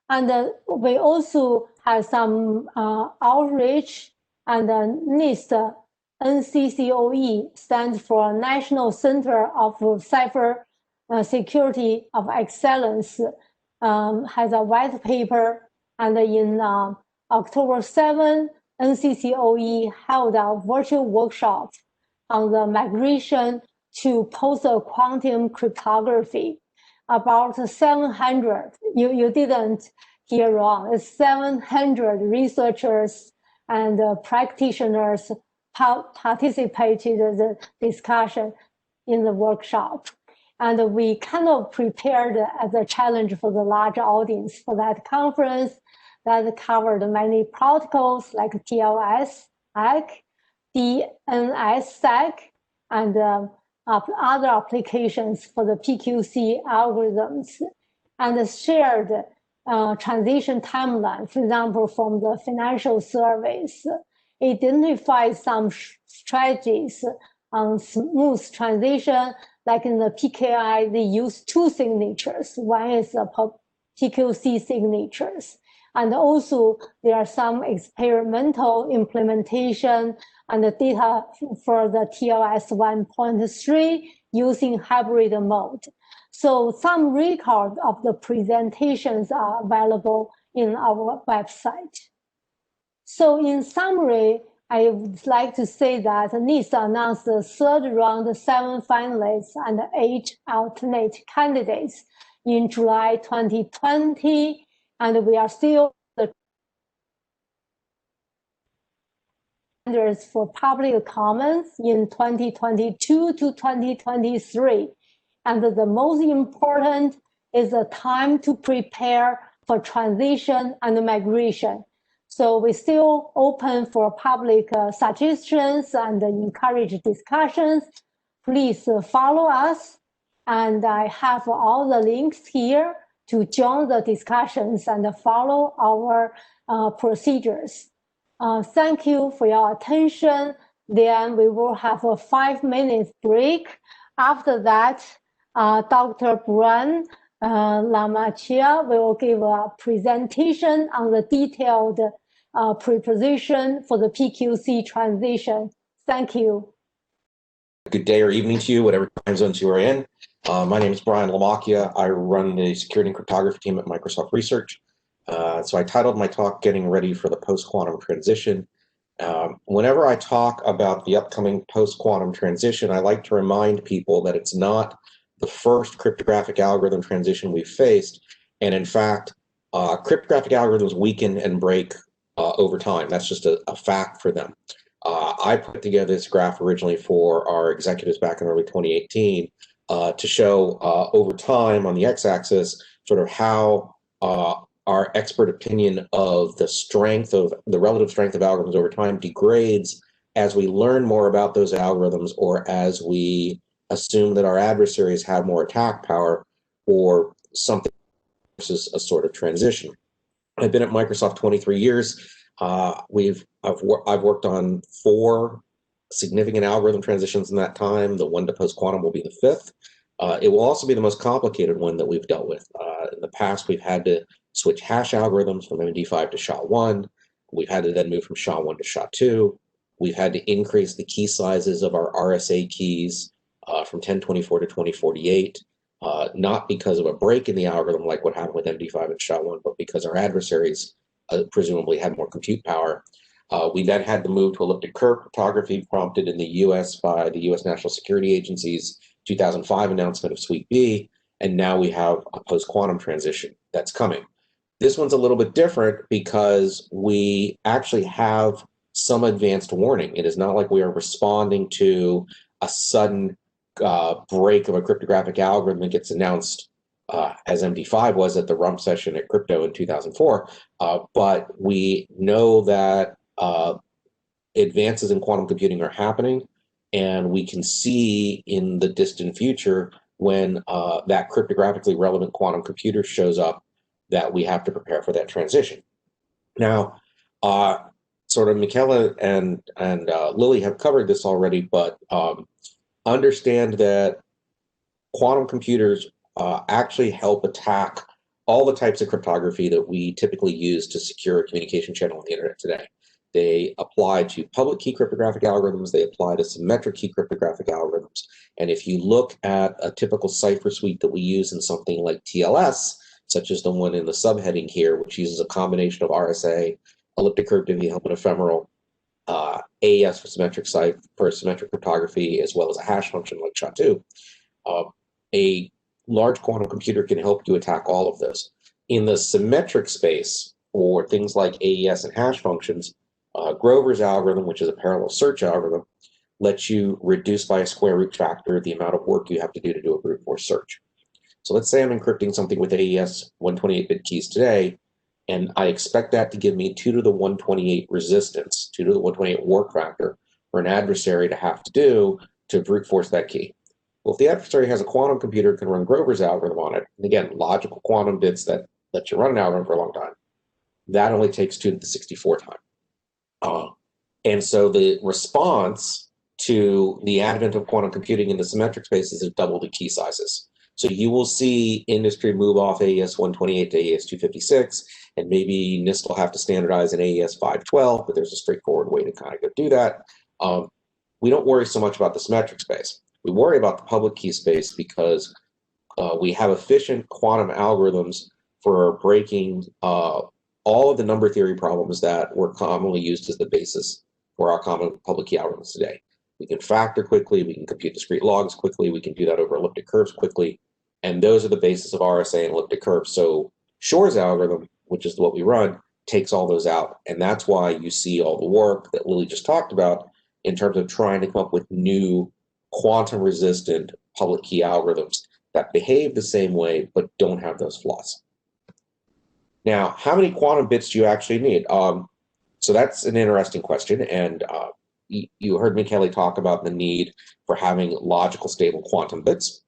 And we also have some outreach, and NIST NCCOE stands for National Center of Cybersecurity of Excellence, has a white paper, and in October 7, NCCOE held a virtual workshop on the migration to post-quantum cryptography. About 700, you didn't hear wrong, it's 700 researchers and practitioners participated in the discussion in the workshop. And we kind of prepared as a challenge for the large audience for that conference that covered many protocols like TLS, ACK, DNSSEC, and other applications for the PQC algorithms, and shared transition timeline, for example, from the financial service, identify some strategies on smooth transition, like in the PKI, they use two signatures. One is the PQC signatures. And also there are some experimental implementation and the data for the TLS 1.3 using hybrid mode. So some record of the presentations are available in our website. So in summary, I would like to say that NIST announced the third round 7 finalists and 8 alternate candidates in July 2020, and we are still the standards for public comments in 2022 to 2023. And the most important is the time to prepare for transition and migration. So we're still open for public suggestions and encourage discussions. Please follow us. And I have all the links here to join the discussions and follow our procedures. Thank you for your attention. Then we will have a 5-minute break. After that, Dr. Brian Lamachia will give a presentation on the detailed preposition for the PQC transition. Thank you. Good day or evening to you, whatever time zones you are in. My name is Brian Lamachia. I run the security and cryptography team at Microsoft Research. So I titled my talk, Getting Ready for the Post-Quantum Transition. Whenever I talk about the upcoming post-quantum transition, I like to remind people that it's not the first cryptographic algorithm transition we've faced. And in fact, cryptographic algorithms weaken and break over time. That's just a fact for them. I put together this graph originally for our executives back in early 2018 to show over time on the x-axis sort of how our expert opinion of the relative strength of algorithms over time degrades as we learn more about those algorithms, or as we assume that our adversaries have more attack power or something versus a sort of transition. I've been at Microsoft 23 years. I've worked on 4 significant algorithm transitions in that time. The one to post-quantum will be the 5th. It will also be the most complicated one that we've dealt with. In the past, we've had to switch hash algorithms from MD5 to SHA-1. We've had to then move from SHA-1 to SHA-2. We've had to increase the key sizes of our RSA keys from 1024 to 2048, not because of a break in the algorithm like what happened with MD5 and SHA-1, but because our adversaries presumably had more compute power. We then had to move to elliptic curve cryptography, prompted in the US by the US National Security Agency's 2005 announcement of Suite B, and now we have a post-quantum transition that's coming. This one's a little bit different because we actually have some advanced warning. It is not like we are responding to a sudden break of a cryptographic algorithm that gets announced as MD5 was at the rump session at Crypto in 2004, but we know that advances in quantum computing are happening, and we can see in the distant future when that cryptographically relevant quantum computer shows up that we have to prepare for that transition. Now, sort of Michele and Lily have covered this already, but understand that quantum computers actually help attack all the types of cryptography that we typically use to secure a communication channel on the internet today. They apply to public key cryptographic algorithms, they apply to symmetric key cryptographic algorithms. And if you look at a typical cipher suite that we use in something like TLS, such as the one in the subheading here, which uses a combination of RSA, elliptic curve Helm and ephemeral, AES for symmetric cryptography, as well as a hash function like SHA-2, a large quantum computer can help you attack all of those. In the symmetric space, for things like AES and hash functions, Grover's algorithm, which is a parallel search algorithm, lets you reduce by a square root factor the amount of work you have to do to do a brute force search. So let's say I'm encrypting something with AES 128-bit keys today, and I expect that to give me 2 to the 128 resistance, 2 to the 128 work factor for an adversary to have to do to brute force that key. Well, if the adversary has a quantum computer, can run Grover's algorithm on it, and again, logical quantum bits that let you run an algorithm for a long time, that only takes 2 to the 64 time. And so the response to the advent of quantum computing in the symmetric space is to double the key sizes. So you will see industry move off AES 128 to AES 256, and maybe NIST will have to standardize an AES 512, but there's a straightforward way to kind of go do that. We don't worry so much about the symmetric space. We worry about the public key space because we have efficient quantum algorithms for breaking all of the number theory problems that were commonly used as the basis for our common public key algorithms today. We can factor quickly, we can compute discrete logs quickly, we can do that over elliptic curves quickly, and those are the basis of RSA and elliptic curves. So Shor's algorithm, which is what we run, takes all those out, and that's why you see all the work that Lily just talked about in terms of trying to come up with new quantum-resistant public key algorithms that behave the same way but don't have those flaws. Now, how many quantum bits do you actually need? So that's an interesting question, and you heard Michele talk about the need for having logical stable quantum bits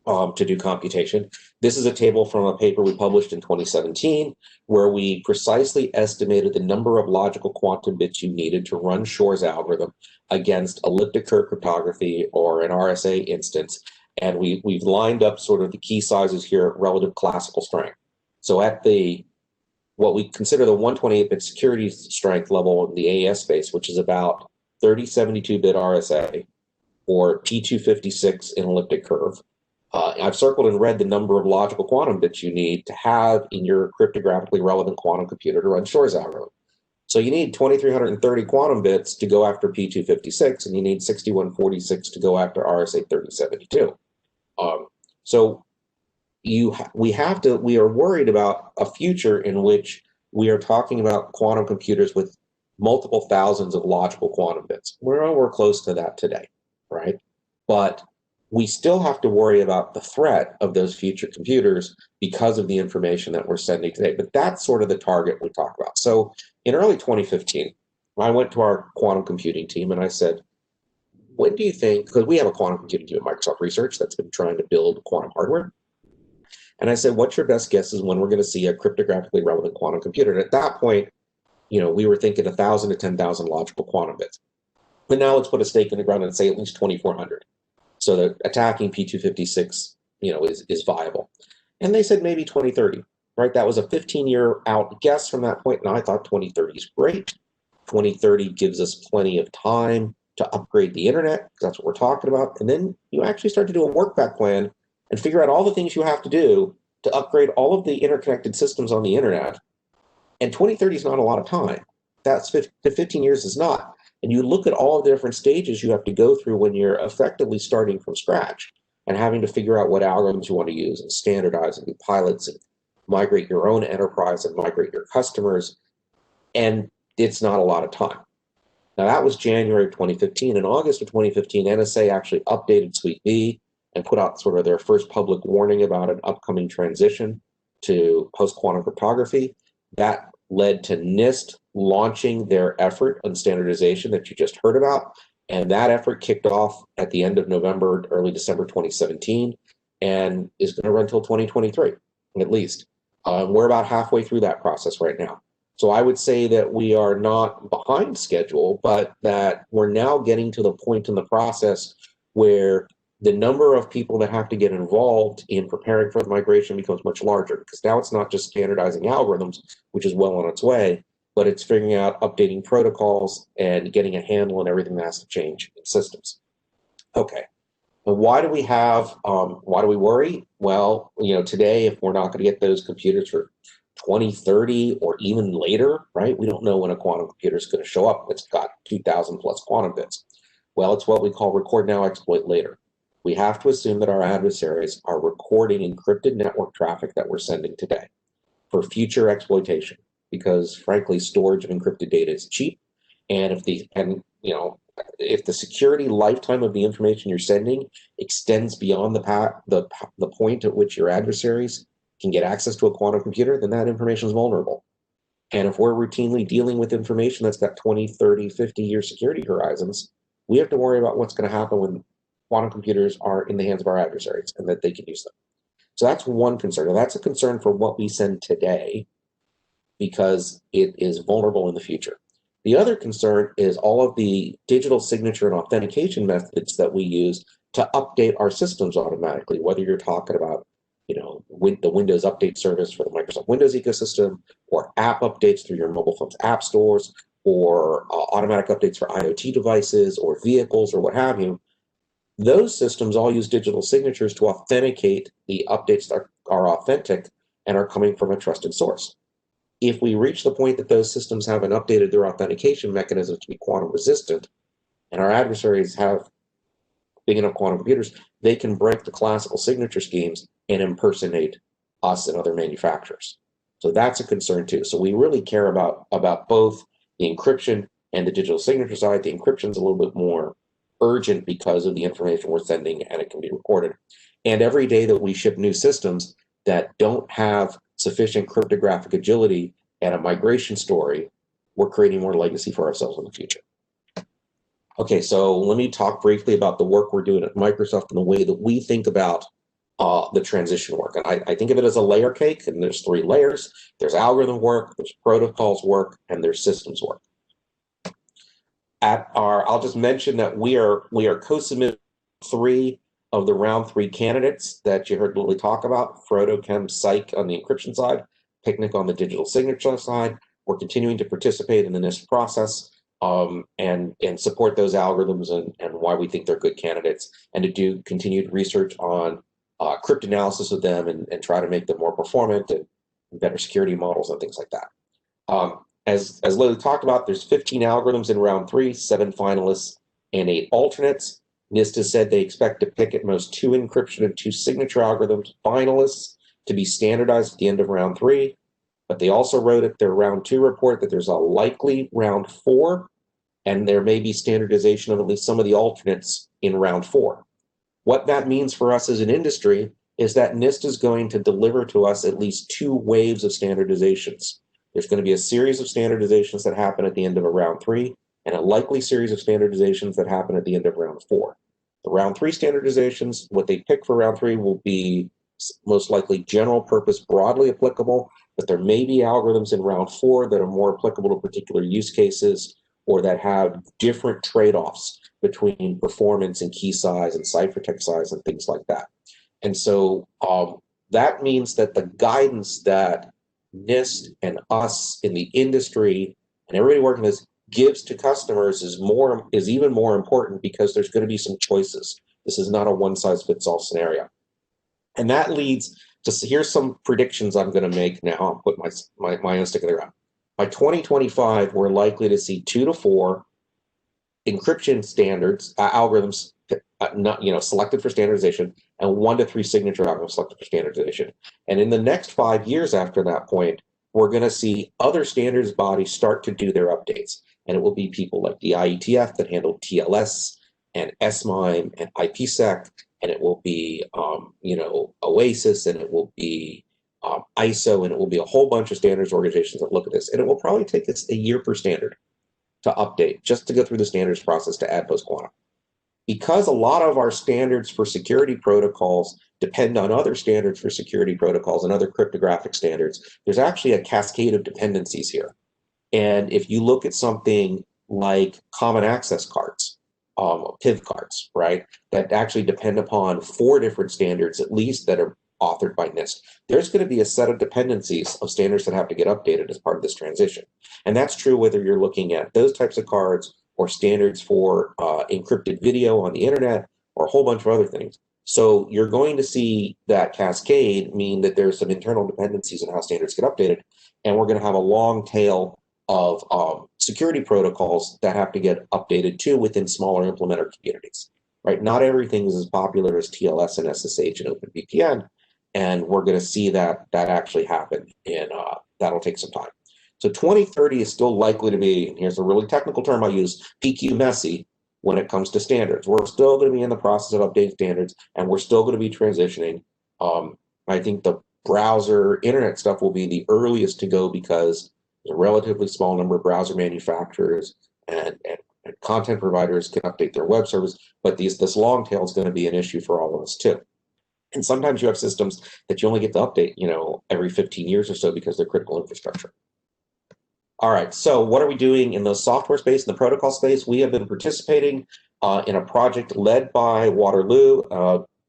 to do computation. This is a table from a paper we published in 2017 where we precisely estimated the number of logical quantum bits you needed to run Shor's algorithm against elliptic curve cryptography or an RSA instance, and we've lined up sort of the key sizes here at relative classical strength. So at what we consider the 128-bit security strength level in the AES space, which is about 3072-bit RSA or P256 in elliptic curve. I've circled in red the number of logical quantum bits you need to have in your cryptographically relevant quantum computer to run Shor's algorithm. So you need 2330 quantum bits to go after P256, and you need 6146 to go after RSA 3072. So we are worried about a future in which we are talking about quantum computers with multiple thousands of logical quantum bits. We're nowhere close to that today, right? But we still have to worry about the threat of those future computers because of the information that we're sending today. But that's sort of the target we talk about. So in early 2015, I went to our quantum computing team and I said, when do you think, because we have a quantum computing team at Microsoft Research that's been trying to build quantum hardware, And I said, what's your best guess is when we're going to see a cryptographically relevant quantum computer? And at that point, we were thinking 1,000 to 10,000 logical quantum bits. But now let's put a stake in the ground and say at least 2,400. So that attacking P256, is viable. And they said maybe 2030, right? That was a 15-year out guess from that point. And I thought 2030 is great. 2030 gives us plenty of time to upgrade the internet, because that's what we're talking about. And then you actually start to do a work back plan and figure out all the things you have to do to upgrade all of the interconnected systems on the internet. And 2030 is not a lot of time. That's 15 years is not. And you look at all the different stages you have to go through when you're effectively starting from scratch and having to figure out what algorithms you want to use and standardize and do pilots and migrate your own enterprise and migrate your customers. And it's not a lot of time. Now, that was January of 2015. In August of 2015, NSA actually updated Suite B and put out sort of their first public warning about an upcoming transition to post-quantum cryptography. That led to NIST launching their effort on standardization that you just heard about. And that effort kicked off at the end of November, early December 2017, and is going to run until 2023, at least. We're about halfway through that process right now. So I would say that we are not behind schedule, but that we're now getting to the point in the process where the number of people that have to get involved in preparing for the migration becomes much larger, because now it's not just standardizing algorithms, which is well on its way, but it's figuring out updating protocols and getting a handle on everything that has to change in systems. Okay, but why do we worry? Well, today, if we're not going to get those computers for 2030 or even later, right? We don't know when a quantum computer is going to show up. It's got 2,000 plus quantum bits. Well, it's what we call record now, exploit later. We have to assume that our adversaries are recording encrypted network traffic that we're sending today for future exploitation, because frankly, storage of encrypted data is cheap. And if the security lifetime of the information you're sending extends beyond the point at which your adversaries can get access to a quantum computer, then that information is vulnerable. And if we're routinely dealing with information that's got 20, 30, 50-year security horizons, we have to worry about what's going to happen when quantum computers are in the hands of our adversaries and that they can use them. So that's one concern. And that's a concern for what we send today, because it is vulnerable in the future. The other concern is all of the digital signature and authentication methods that we use to update our systems automatically, whether you're talking about the Windows Update service for the Microsoft Windows ecosystem, or app updates through your mobile phone's app stores, or automatic updates for IoT devices or vehicles or what have you. Those systems all use digital signatures to authenticate the updates that are authentic and are coming from a trusted source. If we reach the point that those systems haven't updated their authentication mechanisms to be quantum resistant, and our adversaries have big enough quantum computers, they can break the classical signature schemes and impersonate us and other manufacturers. So that's a concern too. So we really care about both the encryption and the digital signature side. The encryption is a little bit more urgent because of the information we're sending, and it can be recorded. And every day that we ship new systems that don't have sufficient cryptographic agility and a migration story, we're creating more legacy for ourselves in the future. Okay, so let me talk briefly about the work we're doing at Microsoft and the way that we think about the transition work. And I think of it as a layer cake, and there's 3 layers. There's algorithm work, there's protocols work, and there's systems work. I'll just mention that we are co-submitting 3 of the round 3 candidates that you heard Lily talk about: Frodo, Chem, Psych on the encryption side, Picnic on the digital signature side. We're continuing to participate in the NIST process and support those algorithms and why we think they're good candidates, and to do continued research on cryptanalysis of them and try to make them more performant and better security models and things like that. As Lily talked about, there's 15 algorithms in round 3, 7 finalists, and 8 alternates. NIST has said they expect to pick at most 2 encryption and 2 signature algorithms finalists to be standardized at the end of round 3. But they also wrote at their round 2 report that there's a likely round 4, and there may be standardization of at least some of the alternates in round 4. What that means for us as an industry is that NIST is going to deliver to us at least 2 waves of standardizations. There's going to be a series of standardizations that happen at the end of a round 3, and a likely series of standardizations that happen at the end of round 4. The round 3 standardizations, what they pick for round 3 will be most likely general purpose, broadly applicable, but there may be algorithms in round 4 that are more applicable to particular use cases or that have different trade-offs between performance and key size and ciphertext size and things like that. And so that means that the guidance that NIST and us in the industry and everybody working this gives to customers is even more important, because there's going to be some choices. This is not a one-size-fits-all scenario. And that leads to, here's some predictions I'm going to make now. I'll put my own stick in the ground. By 2025, we're likely to see 2 to 4 encryption standards, algorithms, selected for standardization, and 1 to 3 signature algorithms selected for standardization. And in the next 5 years after that point, we're going to see other standards bodies start to do their updates. And it will be people like the IETF that handle TLS and SMIME and IPsec, and it will be, OASIS, and it will be ISO, and it will be a whole bunch of standards organizations that look at this. And it will probably take us a year per standard to update, just to go through the standards process to add post-quantum. Because a lot of our standards for security protocols depend on other standards for security protocols and other cryptographic standards, there's actually a cascade of dependencies here. And if you look at something like common access cards, PIV cards, right, that actually depend upon 4 different standards at least that are authored by NIST, there's going to be a set of dependencies of standards that have to get updated as part of this transition. And that's true whether you're looking at those types of cards or standards for encrypted video on the internet or a whole bunch of other things. So you're going to see that cascade mean that there's some internal dependencies in how standards get updated, and we're going to have a long tail of security protocols that have to get updated too within smaller implementer communities, right? Not everything is as popular as TLS and SSH and OpenVPN, and we're going to see that actually happen, and that'll take some time. So 2030 is still likely to be, and here's a really technical term I use, PQ messy when it comes to standards. We're still going to be in the process of updating standards, and we're still going to be transitioning. I think the browser internet stuff will be the earliest to go, because a relatively small number of browser manufacturers and content providers can update their web service, but this long tail is going to be an issue for all of us too. And sometimes you have systems that you only get to update, every 15 years or so because they're critical infrastructure. All right, so what are we doing in the software space, in the protocol space? We have been participating in a project led by Waterloo.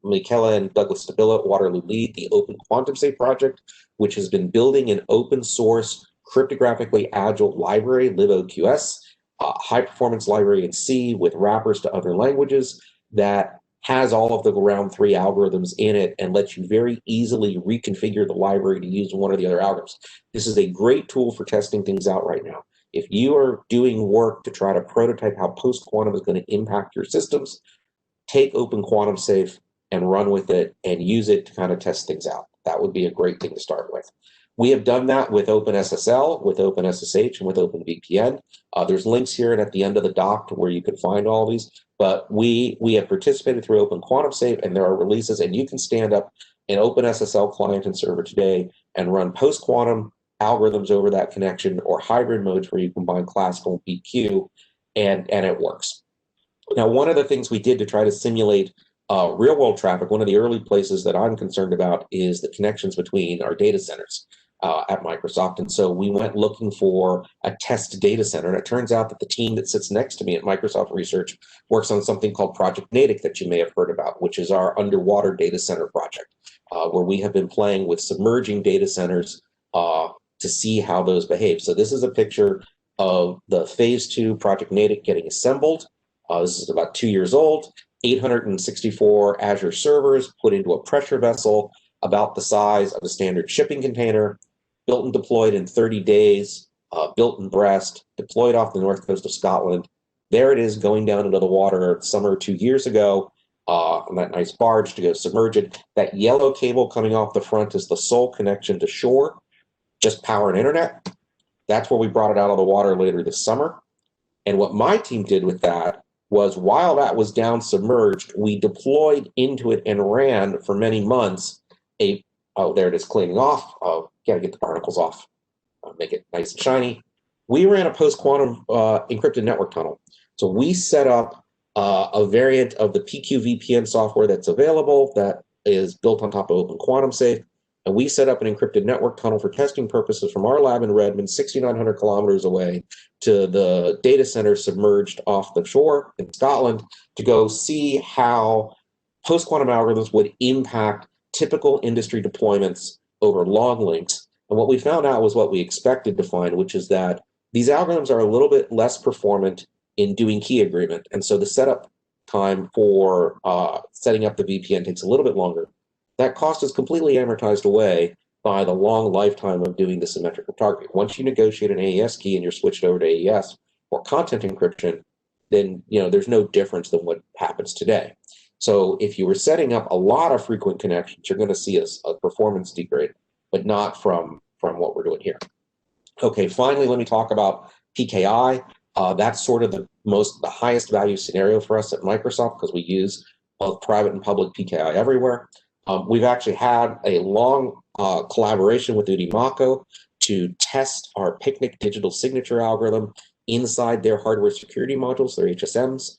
Michela and Douglas Stabila at Waterloo lead the Open Quantum Safe project, which has been building an open source cryptographically agile library, liboqs, high performance library in C with wrappers to other languages that has all of the round 3 algorithms in it and lets you very easily reconfigure the library to use one or the other algorithms. This is a great tool for testing things out right now. If you are doing work to try to prototype how post-quantum is going to impact your systems, take Open Quantum Safe and run with it and use it to kind of test things out. That would be a great thing to start with. We have done that with OpenSSL, with OpenSSH, and with OpenVPN. There's links here and at the end of the doc to where you can find all these. But we have participated through Open Quantum Safe, and there are releases, and you can stand up an OpenSSL client and server today and run post-quantum algorithms over that connection, or hybrid modes where you combine classical and BQ, and it works. Now, one of the things we did to try to simulate real-world traffic, one of the early places that I'm concerned about is the connections between our data centers at Microsoft. And so we went looking for a test data center. And it turns out that the team that sits next to me at Microsoft Research works on something called Project Natick that you may have heard about, which is our underwater data center project, where we have been playing with submerging data centers to see how those behave. So this is a picture of the phase 2 Project Natick getting assembled. This is about 2 years old. 864 Azure servers put into a pressure vessel about the size of a standard shipping container, built and deployed in 30 days, built in Brest, deployed off the north coast of Scotland. There it is going down into the water summer 2 years ago on that nice barge to go submerge it. That yellow cable coming off the front is the sole connection to Shor, just power and internet. That's where we brought it out of the water later this summer. And what my team did with that was, while that was down submerged, we deployed into it and ran for many months oh, there it is cleaning off. Gotta get the barnacles off, make it nice and shiny. We ran a post-quantum encrypted network tunnel. So we set up a variant of the PQ VPN software that's available that is built on top of Open Quantum Safe. And we set up an encrypted network tunnel for testing purposes from our lab in Redmond, 6,900 kilometers away, to the data center submerged off the shore in Scotland to go see how post-quantum algorithms would impact typical industry deployments over long links. And what we found out was what we expected to find, which is that these algorithms are a little bit less performant in doing key agreement. And so the setup time for setting up the VPN takes a little bit longer. That cost is completely amortized away by the long lifetime of doing the symmetric cryptography. Once you negotiate an AES key and you're switched over to AES or content encryption, then there's no difference than what happens today. So if you were setting up a lot of frequent connections, you're going to see a performance degrade, but not from what we're doing here. Okay, finally, let me talk about PKI. That's sort of the highest value scenario for us at Microsoft because we use both private and public PKI everywhere. We've actually had a long collaboration with Mako to test our Picnic digital signature algorithm inside their hardware security modules, their HSMs.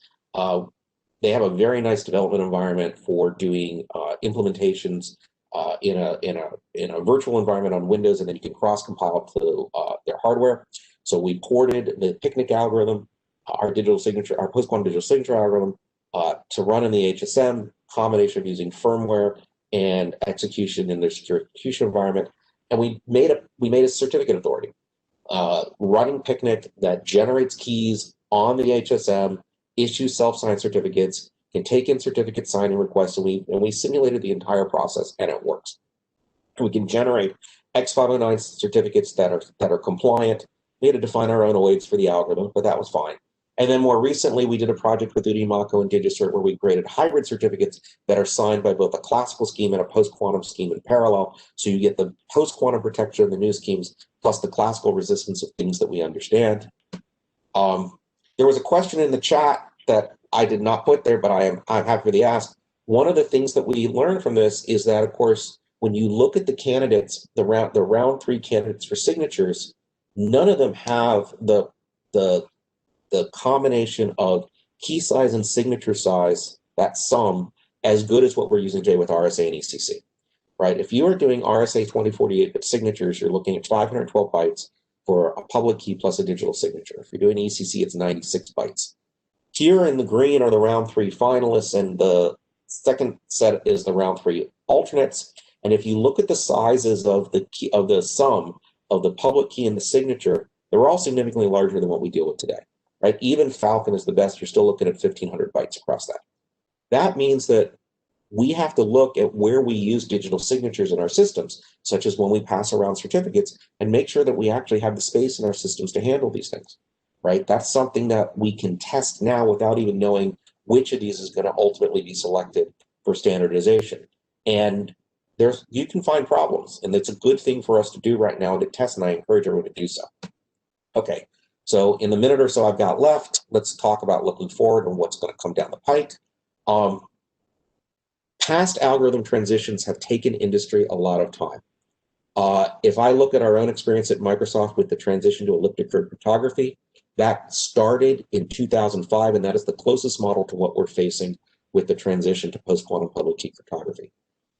They have a very nice development environment for doing implementations in a virtual environment on Windows, and then you can cross-compile it to their hardware. So we ported the Picnic algorithm, our post-quantum digital signature algorithm, to run in the HSM, combination of using firmware and execution in their secure execution environment. And we made a certificate authority, running Picnic that generates keys on the HSM, issues self-signed certificates, can take in certificate signing requests, and we simulated the entire process, and it works. And we can generate X509 certificates that are compliant. We had to define our own OIDs for the algorithm, but that was fine. And then more recently, we did a project with Mako and DigiCert where we created hybrid certificates that are signed by both a classical scheme and a post-quantum scheme in parallel. So you get the post-quantum protection of the new schemes plus the classical resistance of things that we understand. There was a question in the chat that I did not put there, but I'm happy to ask. One of the things that we learned from this is that, of course, when you look at the candidates, the round 3 candidates for signatures, none of them have the combination of key size and signature size, that sum, as good as what we're using today with RSA and ECC, right? If you are doing RSA 2048 with signatures, you're looking at 512 bytes for a public key plus a digital signature. If you're doing ECC, it's 96 bytes. Here in the green are the round 3 finalists, and the second set is the round 3 alternates. And if you look at the sizes of the sum of the public key and the signature, they're all significantly larger than what we deal with today. Right? Even Falcon is the best. You're still looking at 1,500 bytes across that. That means that we have to look at where we use digital signatures in our systems, such as when we pass around certificates, and make sure that we actually have the space in our systems to handle these things. Right? That's something that we can test now without even knowing which of these is going to ultimately be selected for standardization. And you can find problems, and it's a good thing for us to do right now to test, and I encourage everyone to do so. Okay. So in the minute or so I've got left, let's talk about looking forward and what's going to come down the pike. Past algorithm transitions have taken industry a lot of time. If I look at our own experience at Microsoft with the transition to elliptic curve cryptography, that started in 2005, and that is the closest model to what we're facing with the transition to post-quantum public key cryptography.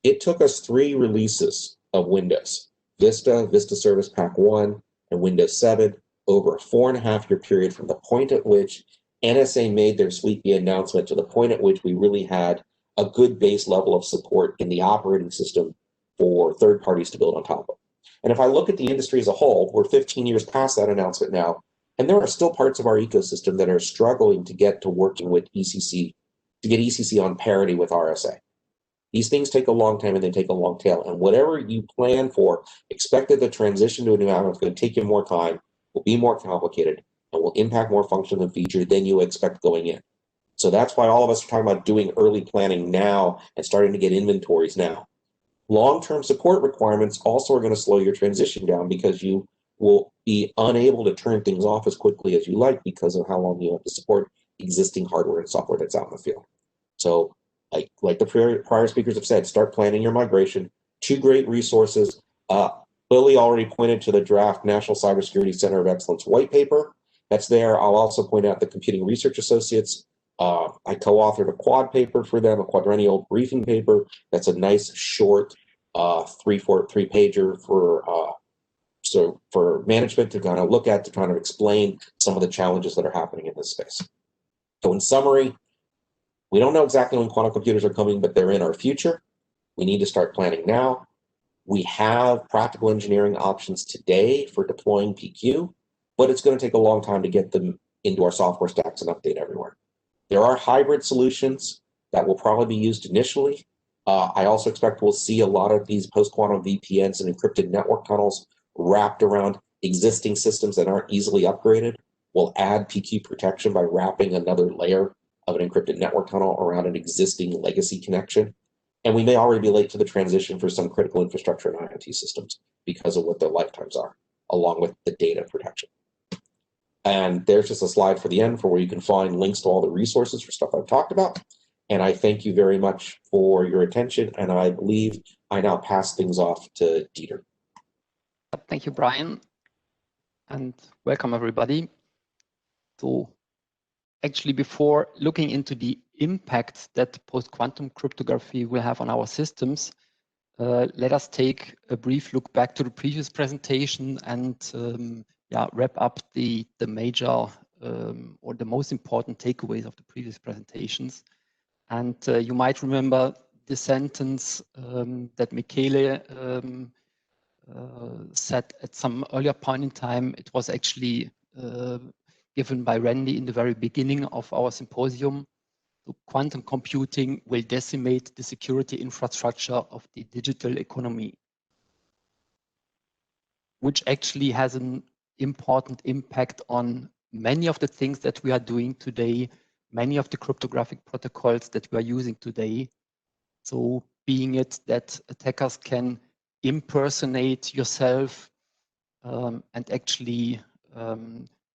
It took us 3 releases of Windows, Vista, Vista Service Pack 1, and Windows 7, over a 4.5-year period from the point at which NSA made their Suite B announcement to the point at which we really had a good base level of support in the operating system for third parties to build on top of. And if I look at the industry as a whole, we're 15 years past that announcement now, and there are still parts of our ecosystem that are struggling to get to working with ECC, to get ECC on parity with RSA. These things take a long time and they take a long tail. And whatever you plan for, expect that the transition to a new algorithm is going to take you more time, will be more complicated, and will impact more functions and features than you expect going in. So that's why all of us are talking about doing early planning now and starting to get inventories now. Long-term support requirements also are going to slow your transition down because you will be unable to turn things off as quickly as you like because of how long you have to support existing hardware and software that's out in the field. So like the prior speakers have said, start planning your migration. 2 great resources. Lily already pointed to the draft National Cybersecurity Center of Excellence white paper. That's there. I'll also point out the Computing Research Associates I co-authored a quad paper for them, a quadrennial briefing paper. That's a nice short three-pager for management to kind of look at, to kind of explain some of the challenges that are happening in this space. So in summary, we don't know exactly when quantum computers are coming, but they're in our future. We need to start planning now. We have practical engineering options today for deploying PQ, but it's going to take a long time to get them into our software stacks and update everywhere. There are hybrid solutions that will probably be used initially. I also expect we'll see a lot of these post-quantum VPNs and encrypted network tunnels wrapped around existing systems that aren't easily upgraded. We'll add PQ protection by wrapping another layer of an encrypted network tunnel around an existing legacy connection. And we may already be late to the transition for some critical infrastructure and IoT systems because of what their lifetimes are, along with the data protection. And there's just a slide for the end for where you can find links to all the resources for stuff I've talked about. And I thank you very much for your attention. And I believe I now pass things off to Dieter. Thank you, Brian. And welcome, everybody. So actually, before looking into the impact that post-quantum cryptography will have on our systems, let us take a brief look back to the previous presentation and wrap up the major or the most important takeaways of the previous presentations. And you might remember the sentence that Michele said at some earlier point in time. It was actually given by Randy in the very beginning of our symposium. So quantum computing will decimate the security infrastructure of the digital economy, which actually has an important impact on many of the things that we are doing today, many of the cryptographic protocols that we are using today. So being it that attackers can impersonate yourself and actually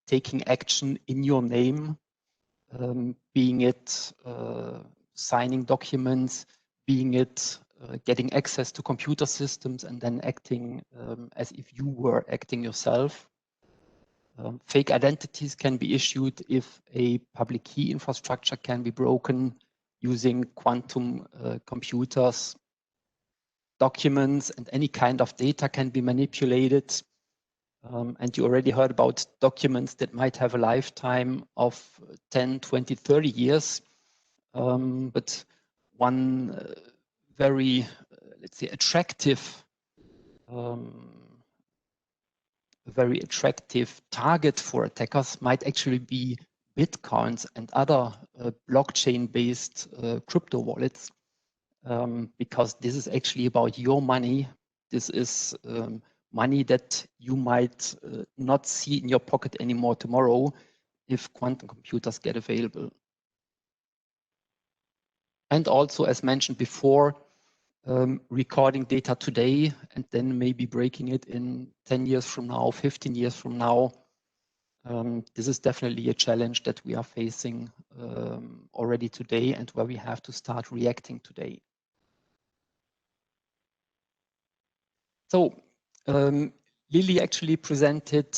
taking action in your name, being it signing documents, being it getting access to computer systems and then acting as if you were acting yourself. Fake identities can be issued if a public key infrastructure can be broken using quantum computers. Documents and any kind of data can be manipulated. And you already heard about documents that might have a lifetime of 10, 20, 30 years. But one very, let's say, attractive target for attackers might actually be Bitcoins and other blockchain-based crypto wallets, because this is actually about your money. This is money that you might not see in your pocket anymore tomorrow if quantum computers get available. And also, as mentioned before, recording data today and then maybe breaking it in 10 years from now, 15 years from now. This is definitely a challenge that we are facing already today and where we have to start reacting today. So Lily actually presented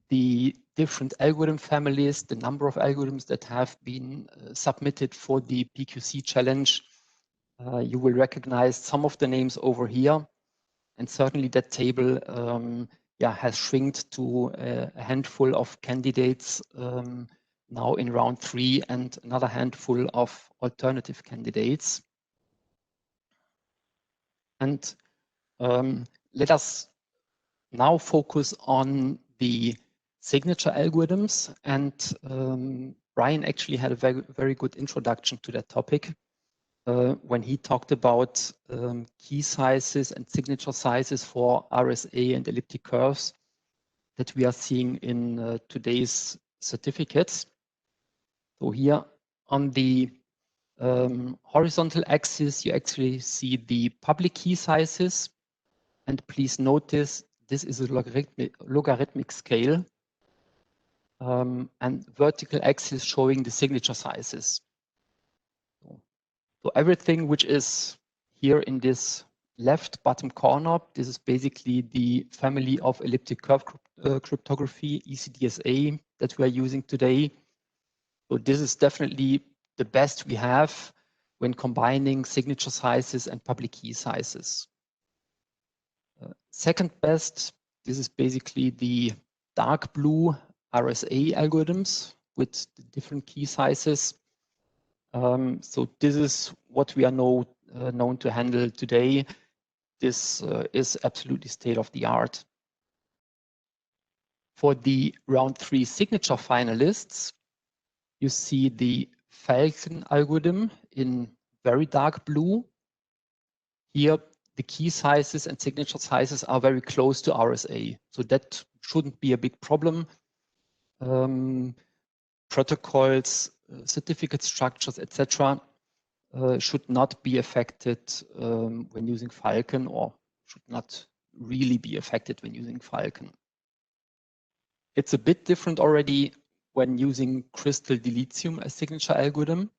the different algorithm families, the number of algorithms that have been submitted for the PQC challenge. You will recognize some of the names over here, and certainly that table has shrinked to a handful of candidates now in round 3 and another handful of alternative candidates. And let us now focus on the signature algorithms, and Brian actually had a very good introduction to that topic when he talked about key sizes and signature sizes for RSA and elliptic curves that we are seeing in today's certificates. So here on the horizontal axis, you actually see the public key sizes. And please notice, this is a logarithmic scale. And vertical axis showing the signature sizes. So everything which is here in this left bottom corner, this is basically the family of elliptic curve cryptography, ECDSA, that we are using today. So this is definitely the best we have when combining signature sizes and public key sizes. Second best, this is basically the dark blue RSA algorithms with the different key sizes. So this is what we are known to handle today. This is absolutely state of the art. For the round 3 signature finalists, you see the Falcon algorithm in very dark blue. Here, the key sizes and signature sizes are very close to RSA, so that shouldn't be a big problem. Protocols, certificate structures, etc. Should not be affected when using Falcon, or should not really be affected when using Falcon. It's a bit different already when using Crystal Dilithium as signature algorithm,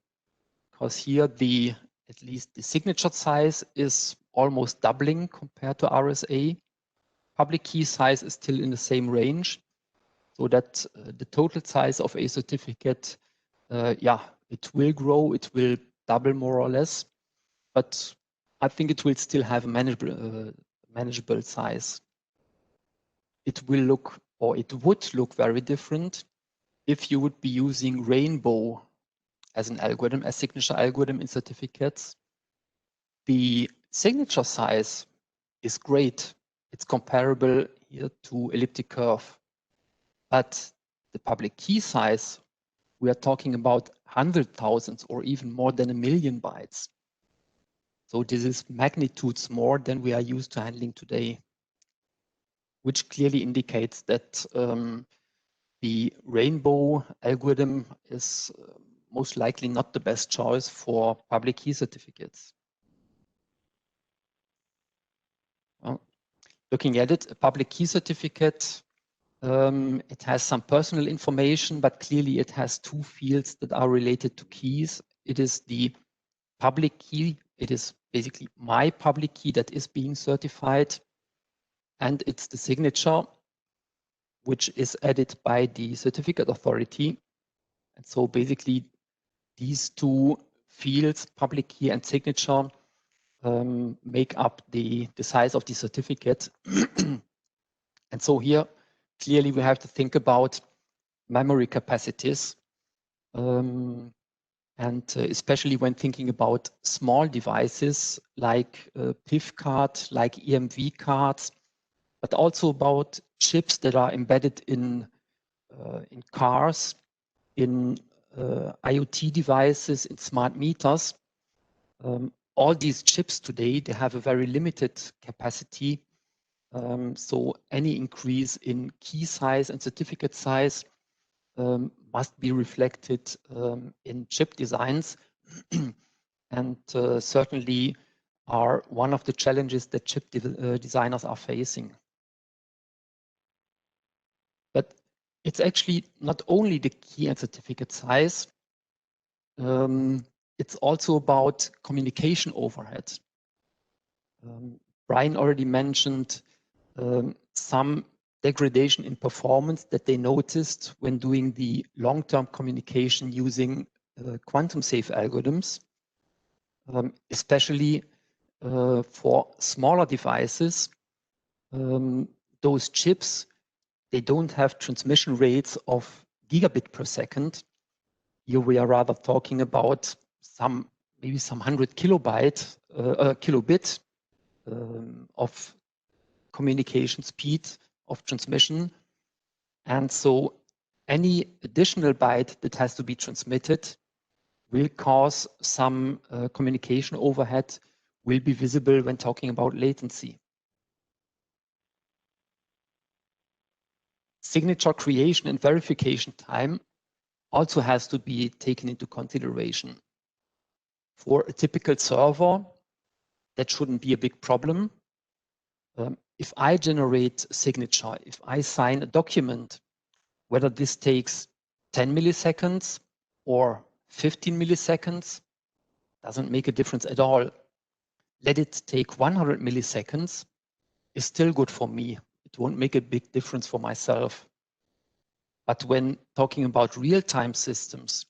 because here at least the signature size is almost doubling compared to RSA. Public key size is still in the same range, so that the total size of a certificate, it will grow, it will double more or less, but I think it will still have a manageable size. It will look, or it would look very different if you would be using Rainbow as an algorithm, as signature algorithm in certificates. The signature size is great. It's comparable here to elliptic curve. But the public key size, we are talking about 100,000 or even more than 1 million bytes. So this is magnitudes more than we are used to handling today, which clearly indicates that the Rainbow algorithm is most likely not the best choice for public key certificates. Well, looking at it, a public key certificate, it has some personal information, but clearly it has 2 fields that are related to keys. It is the public key. It is basically my public key that is being certified. And it's the signature, which is added by the certificate authority. And so basically these 2 fields, public key and signature, make up the size of the certificate. And so here, clearly we have to think about memory capacities. And especially when thinking about small devices like PIF card, like EMV cards, but also about chips that are embedded in cars, in IoT devices, in smart meters. All these chips today, they have a very limited capacity. So any increase in key size and certificate size must be reflected in chip designs and certainly are one of the challenges that chip designers are facing. But it's actually not only the key and certificate size, it's also about communication overhead. Brian already mentioned some degradation in performance that they noticed when doing the long-term communication using quantum safe algorithms, especially for smaller devices. Those chips, they don't have transmission rates of gigabit per second. Here we are rather talking about maybe some 100 kilobit of communication speed of transmission. And so any additional byte that has to be transmitted will cause some communication overhead, will be visible when talking about latency. Signature creation and verification time also has to be taken into consideration. For a typical server, that shouldn't be a big problem. If I generate a signature, if I sign a document, whether this takes 10 milliseconds or 15 milliseconds, doesn't make a difference at all. Let it take 100 milliseconds, is still good for me. It won't make a big difference for myself. But when talking about real-time systems,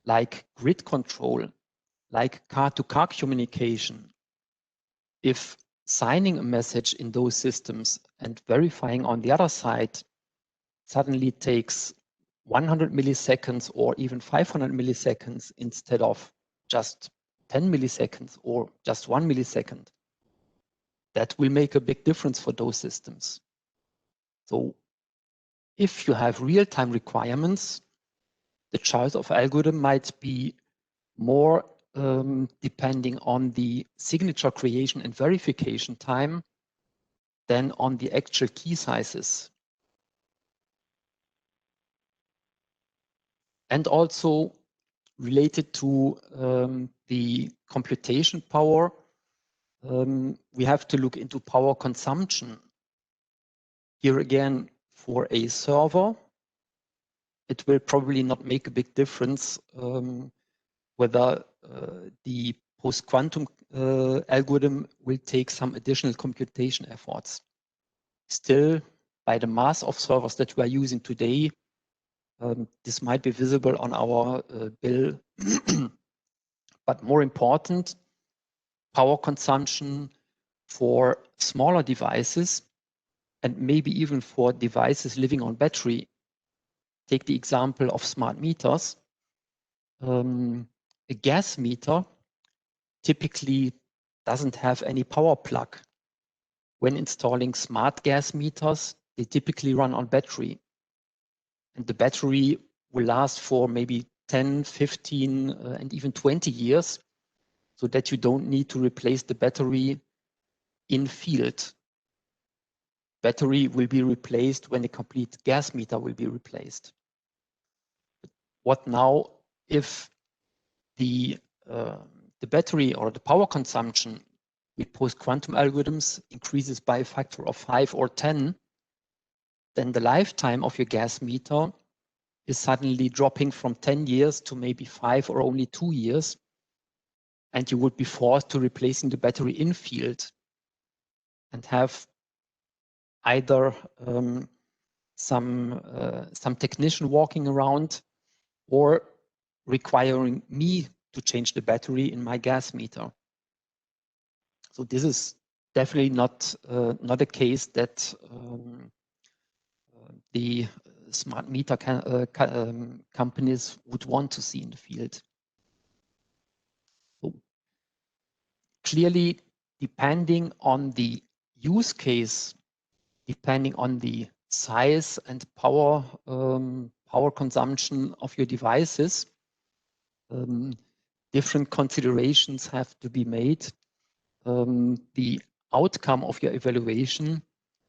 like grid control, like car-to-car communication, if signing a message in those systems and verifying on the other side suddenly takes 100 milliseconds or even 500 milliseconds instead of just 10 milliseconds or just 1 millisecond, that will make a big difference for those systems. So if you have real-time requirements, the choice of algorithm might be more depending on the signature creation and verification time than on the actual key sizes. And also related to the computation power, we have to look into power consumption. Here again, for a server, it will probably not make a big difference whether the post-quantum algorithm will take some additional computation efforts. Still, by the mass of servers that we are using today, this might be visible on our bill. But more important, power consumption for smaller devices and maybe even for devices living on battery. Take the example of smart meters. A gas meter typically doesn't have any power plug. When installing smart gas meters, they typically run on battery. And the battery will last for maybe 10, 15, and even 20 years, so that you don't need to replace the battery in field. Battery will be replaced when the complete gas meter will be replaced. What now if the battery or the power consumption with post-quantum algorithms increases by a factor of 5 or 10, then the lifetime of your gas meter is suddenly dropping from 10 years to maybe 5 or only 2 years. And you would be forced to replacing the battery in field and have either some technician walking around or requiring me to change the battery in my gas meter. So this is definitely not a case that the smart meter companies would want to see in the field. So clearly, depending on the use case, depending on the size and power consumption of your devices, different considerations have to be made. The outcome of your evaluation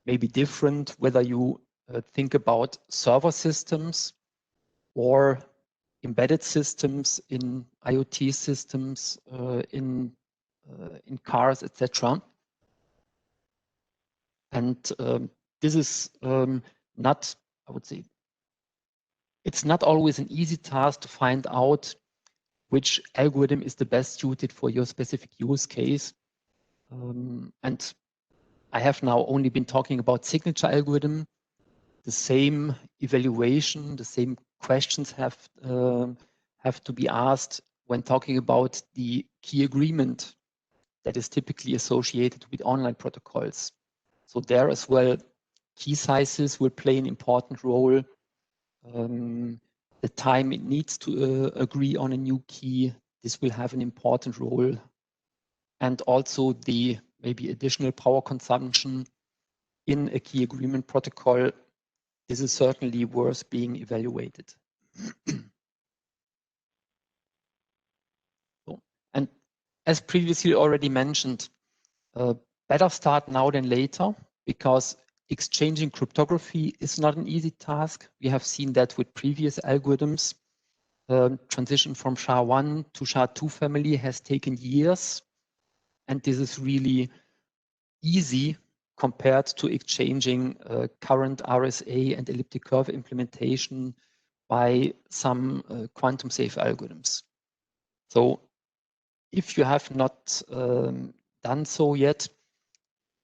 may be different whether you think about server systems or embedded systems in IoT systems, in cars, etc. And this is not, I would say, it's not always an easy task to find out which algorithm is the best suited for your specific use case. And I have now only been talking about signature algorithm. The same evaluation, the same questions have to be asked when talking about the key agreement that is typically associated with online protocols. So there as well, key sizes will play an important role. The time it needs to agree on a new key, this will have an important role. And also the maybe additional power consumption in a key agreement protocol, this is certainly worth being evaluated. And as previously already mentioned, better start now than later, because exchanging cryptography is not an easy task. We have seen that with previous algorithms. Transition from SHA-1 to SHA-2 family has taken years, and this is really easy compared to exchanging current RSA and elliptic curve implementation by some quantum safe algorithms. So if you have not done so yet,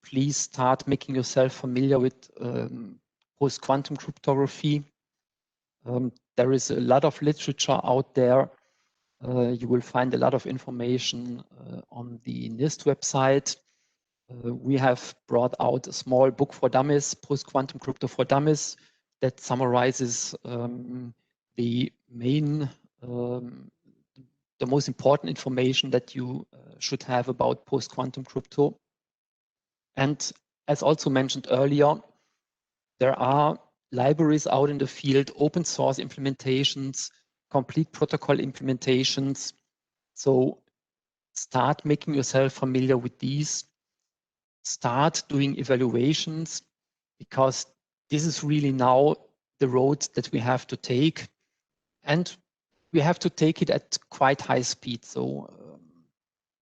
please start making yourself familiar with post-quantum cryptography. There is a lot of literature out there You will find a lot of information on the NIST website. We have brought out a small book for dummies, Post-Quantum Crypto for Dummies, that summarizes the main, the most important information that you should have about post-quantum crypto. And as also mentioned earlier, there are libraries out in the field, open source implementations, complete protocol implementations. So start making yourself familiar with these. Start doing evaluations, because this is really now the road that we have to take. And we have to take it at quite high speed. So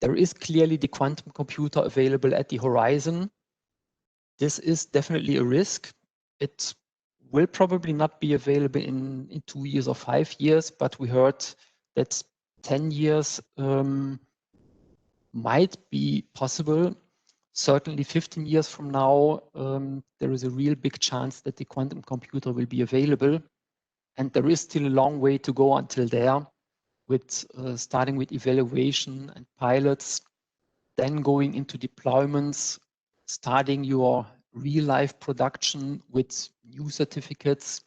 there is clearly the quantum computer available at the horizon. This is definitely a risk. It will probably not be available in 2 years or 5 years, but we heard that 10 years might be possible. Certainly 15 years from now, there is a real big chance that the quantum computer will be available. And there is still a long way to go until there, with starting with evaluation and pilots, then going into deployments, starting your real-life production with new certificates,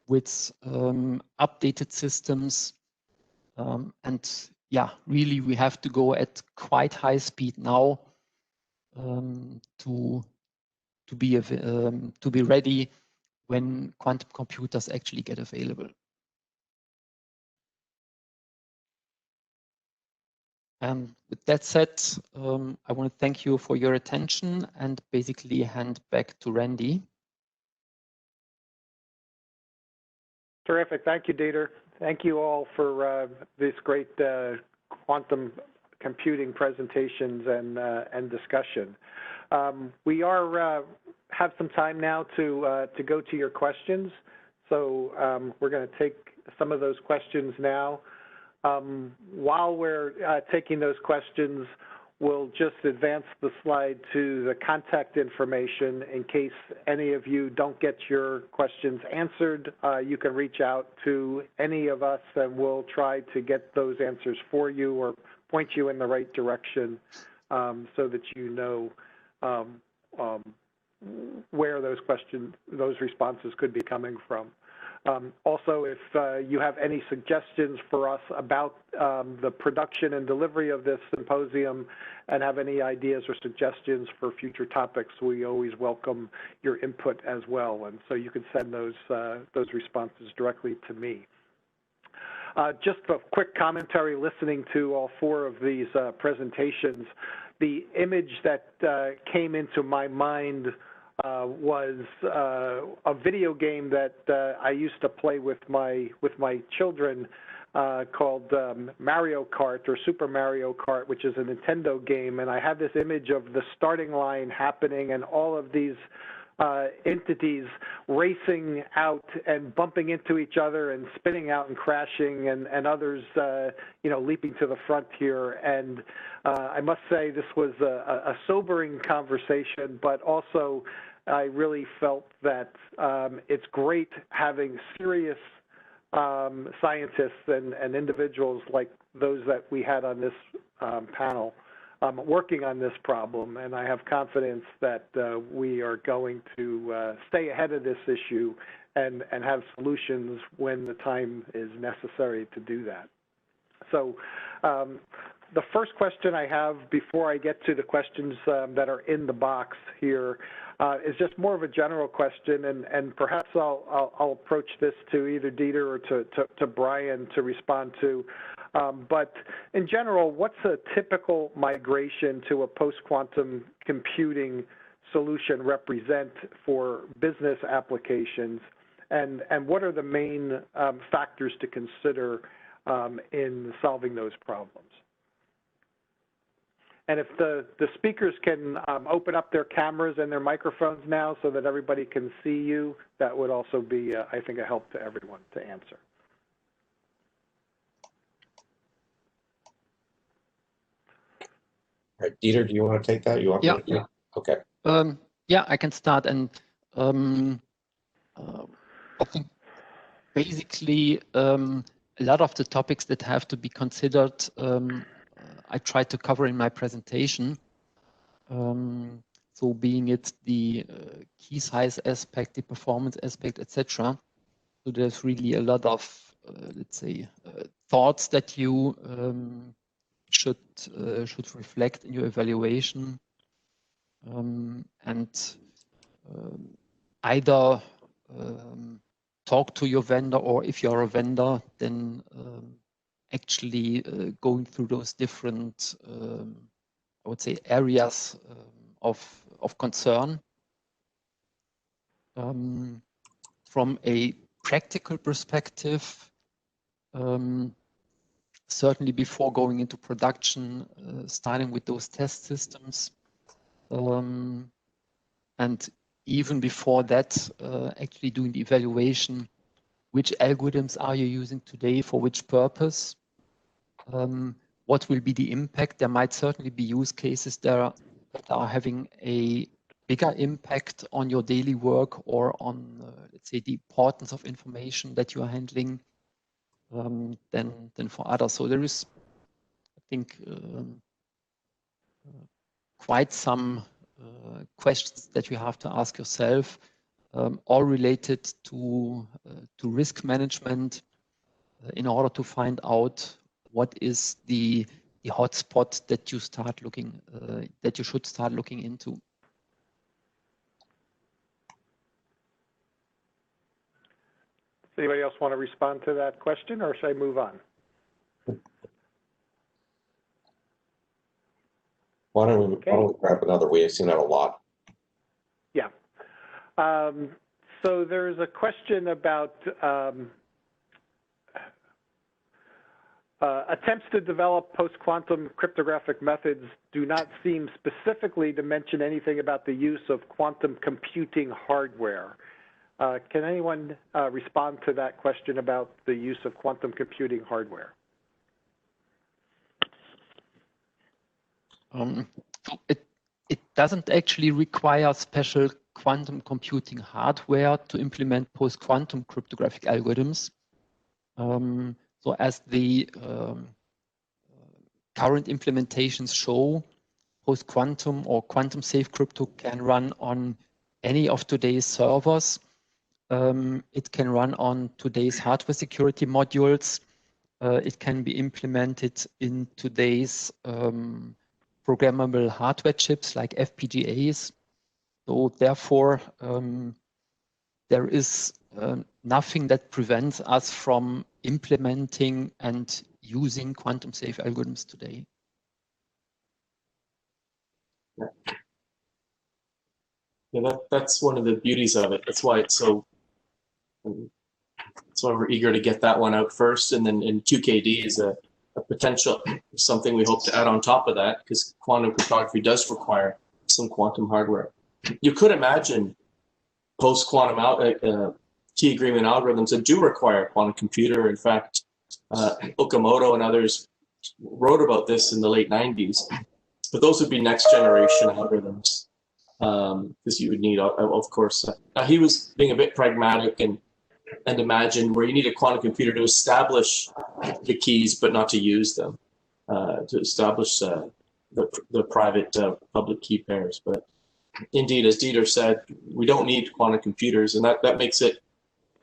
with updated systems. And yeah, really, we have to go at quite high speed now to be ready when quantum computers actually get available. And with that said, I want to thank you for your attention and basically hand back to Randy. Terrific. Thank you, Dieter. Thank you all for this great quantum computing presentations and discussion. We have some time now to go to your questions. So we're going to take some of those questions now. While we're taking those questions, we'll just advance the slide to the contact information in case any of you don't get your questions answered. You can reach out to any of us and we'll try to get those answers for you or point you in the right direction so that you know where those responses could be coming from. Also, if you have any suggestions for us about the production and delivery of this symposium and have any ideas or suggestions for future topics, we always welcome your input as well. And so you can send those responses directly to me. Just a quick commentary listening to all 4 of these presentations. The image that came into my mind was a video game that I used to play with my children called Mario Kart or Super Mario Kart, which is a Nintendo game. And I have this image of the starting line happening and all of these entities racing out and bumping into each other and spinning out and crashing, and others, leaping to the front here. And I must say this was a sobering conversation, but also I really felt that it's great having serious scientists and individuals like those that we had on this panel working on this problem, and I have confidence that we are going to stay ahead of this issue and have solutions when the time is necessary to do that. So the first question I have before I get to the questions that are in the box here is just more of a general question, and perhaps I'll approach this to either Dieter or to Brian to respond to. But in general, what's a typical migration to a post-quantum computing solution represent for business applications, and what are the main factors to consider in solving those problems? And if the speakers can open up their cameras and their microphones now so that everybody can see you, that would also be, I think, a help to everyone to answer. All right, Dieter, do you want to take that? You want me to? Yeah. Okay. Yeah, I can start. And I think basically a a lot of the topics that have to be considered, I tried to cover in my presentation. So being it the key size aspect, the performance aspect, etc. So there's really a lot of, let's say, thoughts that you should reflect in your evaluation, and either talk to your vendor, or if you're a vendor, then actually going through those different, I would say, areas of concern. From a practical perspective, certainly before going into production, starting with those test systems, and even before that, actually doing the evaluation, which algorithms are you using today for which purpose? What will be the impact? There might certainly be use cases that are having a bigger impact on your daily work or on, let's say, the importance of information that you are handling than for others. So there is, I think, quite some questions that you have to ask yourself, all related to risk management, in order to find out what is the hotspot that you start looking, that you should start looking into. Does anybody else want to respond to that question, or should I move on? Why don't we grab another? We've seen that a lot. Yeah. So there's a question about attempts to develop post-quantum cryptographic methods do not seem specifically to mention anything about the use of quantum computing hardware. Can anyone respond to that question about the use of quantum computing hardware? It doesn't actually require special quantum computing hardware to implement post-quantum cryptographic algorithms. So as the current implementations show, post-quantum or quantum-safe crypto can run on any of today's servers. It can run on today's hardware security modules. It can be implemented in today's programmable hardware chips like FPGAs. So therefore, there is nothing that prevents us from implementing and using quantum-safe algorithms today. Yeah, that's one of the beauties of it. That's why it's so. That's why we're eager to get that one out first, and then in 2KD is a potential something we hope to add on top of that, because quantum cryptography does require some quantum hardware. You could imagine post-quantum key agreement algorithms that do require a quantum computer. In fact, Okamoto and others wrote about this in the late 90s, but those would be next generation algorithms, because you would need, of course, he was being a bit pragmatic and imagine where you need a quantum computer to establish the keys but not to use them, to establish the private public key pairs. But indeed, as Dieter said, we don't need quantum computers, and that makes it,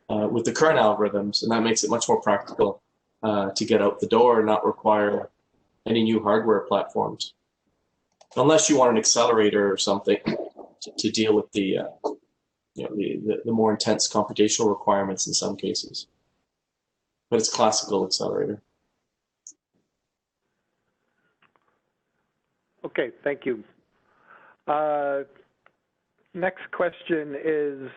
with the current algorithms, and that makes it much more practical to get out the door and not require any new hardware platforms. Unless you want an accelerator or something to deal with the the more intense computational requirements in some cases. But it's classical accelerator. Okay, thank you. Next question is,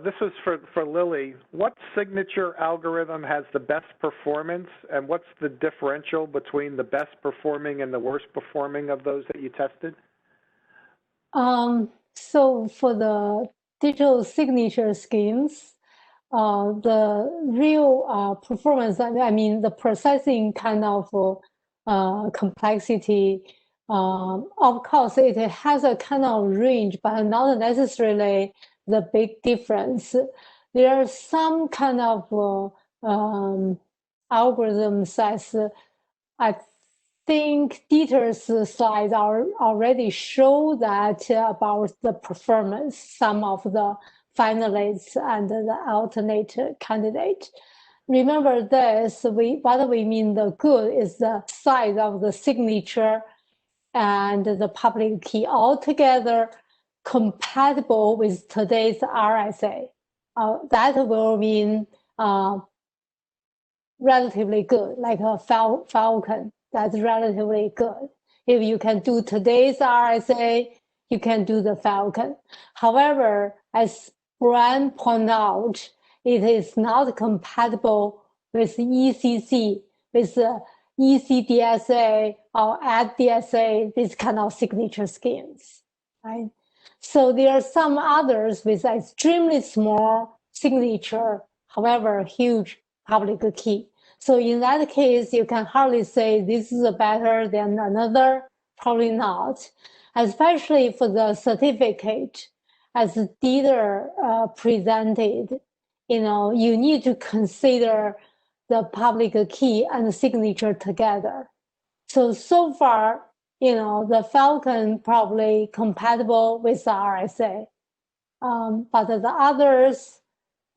this is for Lily. What signature algorithm has the best performance, and what's the differential between the best performing and the worst performing of those that you tested? So for the digital signature schemes, the real performance, I mean, the processing kind of complexity, of course, it has a kind of range, but not necessarily the big difference. there are some kind of algorithms as I think Dieter's slides already show that about the performance, some of the finalists and the alternate candidate. Remember this, what we mean the good is the size of the signature and the public key altogether compatible with today's RSA. That will mean relatively good, like a Falcon, that's relatively good. If you can do today's RSA, you can do the Falcon. However, as Brian pointed out, it is not compatible with ECC, with ECDSA or AddDSA, these kind of signature schemes, right? So there are some others with extremely small signature, however, huge public key. So in that case, you can hardly say this is better than another, probably not, especially for the certificate. As Dieter presented, you need to consider the public key and the signature together. So far, the Falcon probably compatible with the RSA, but the others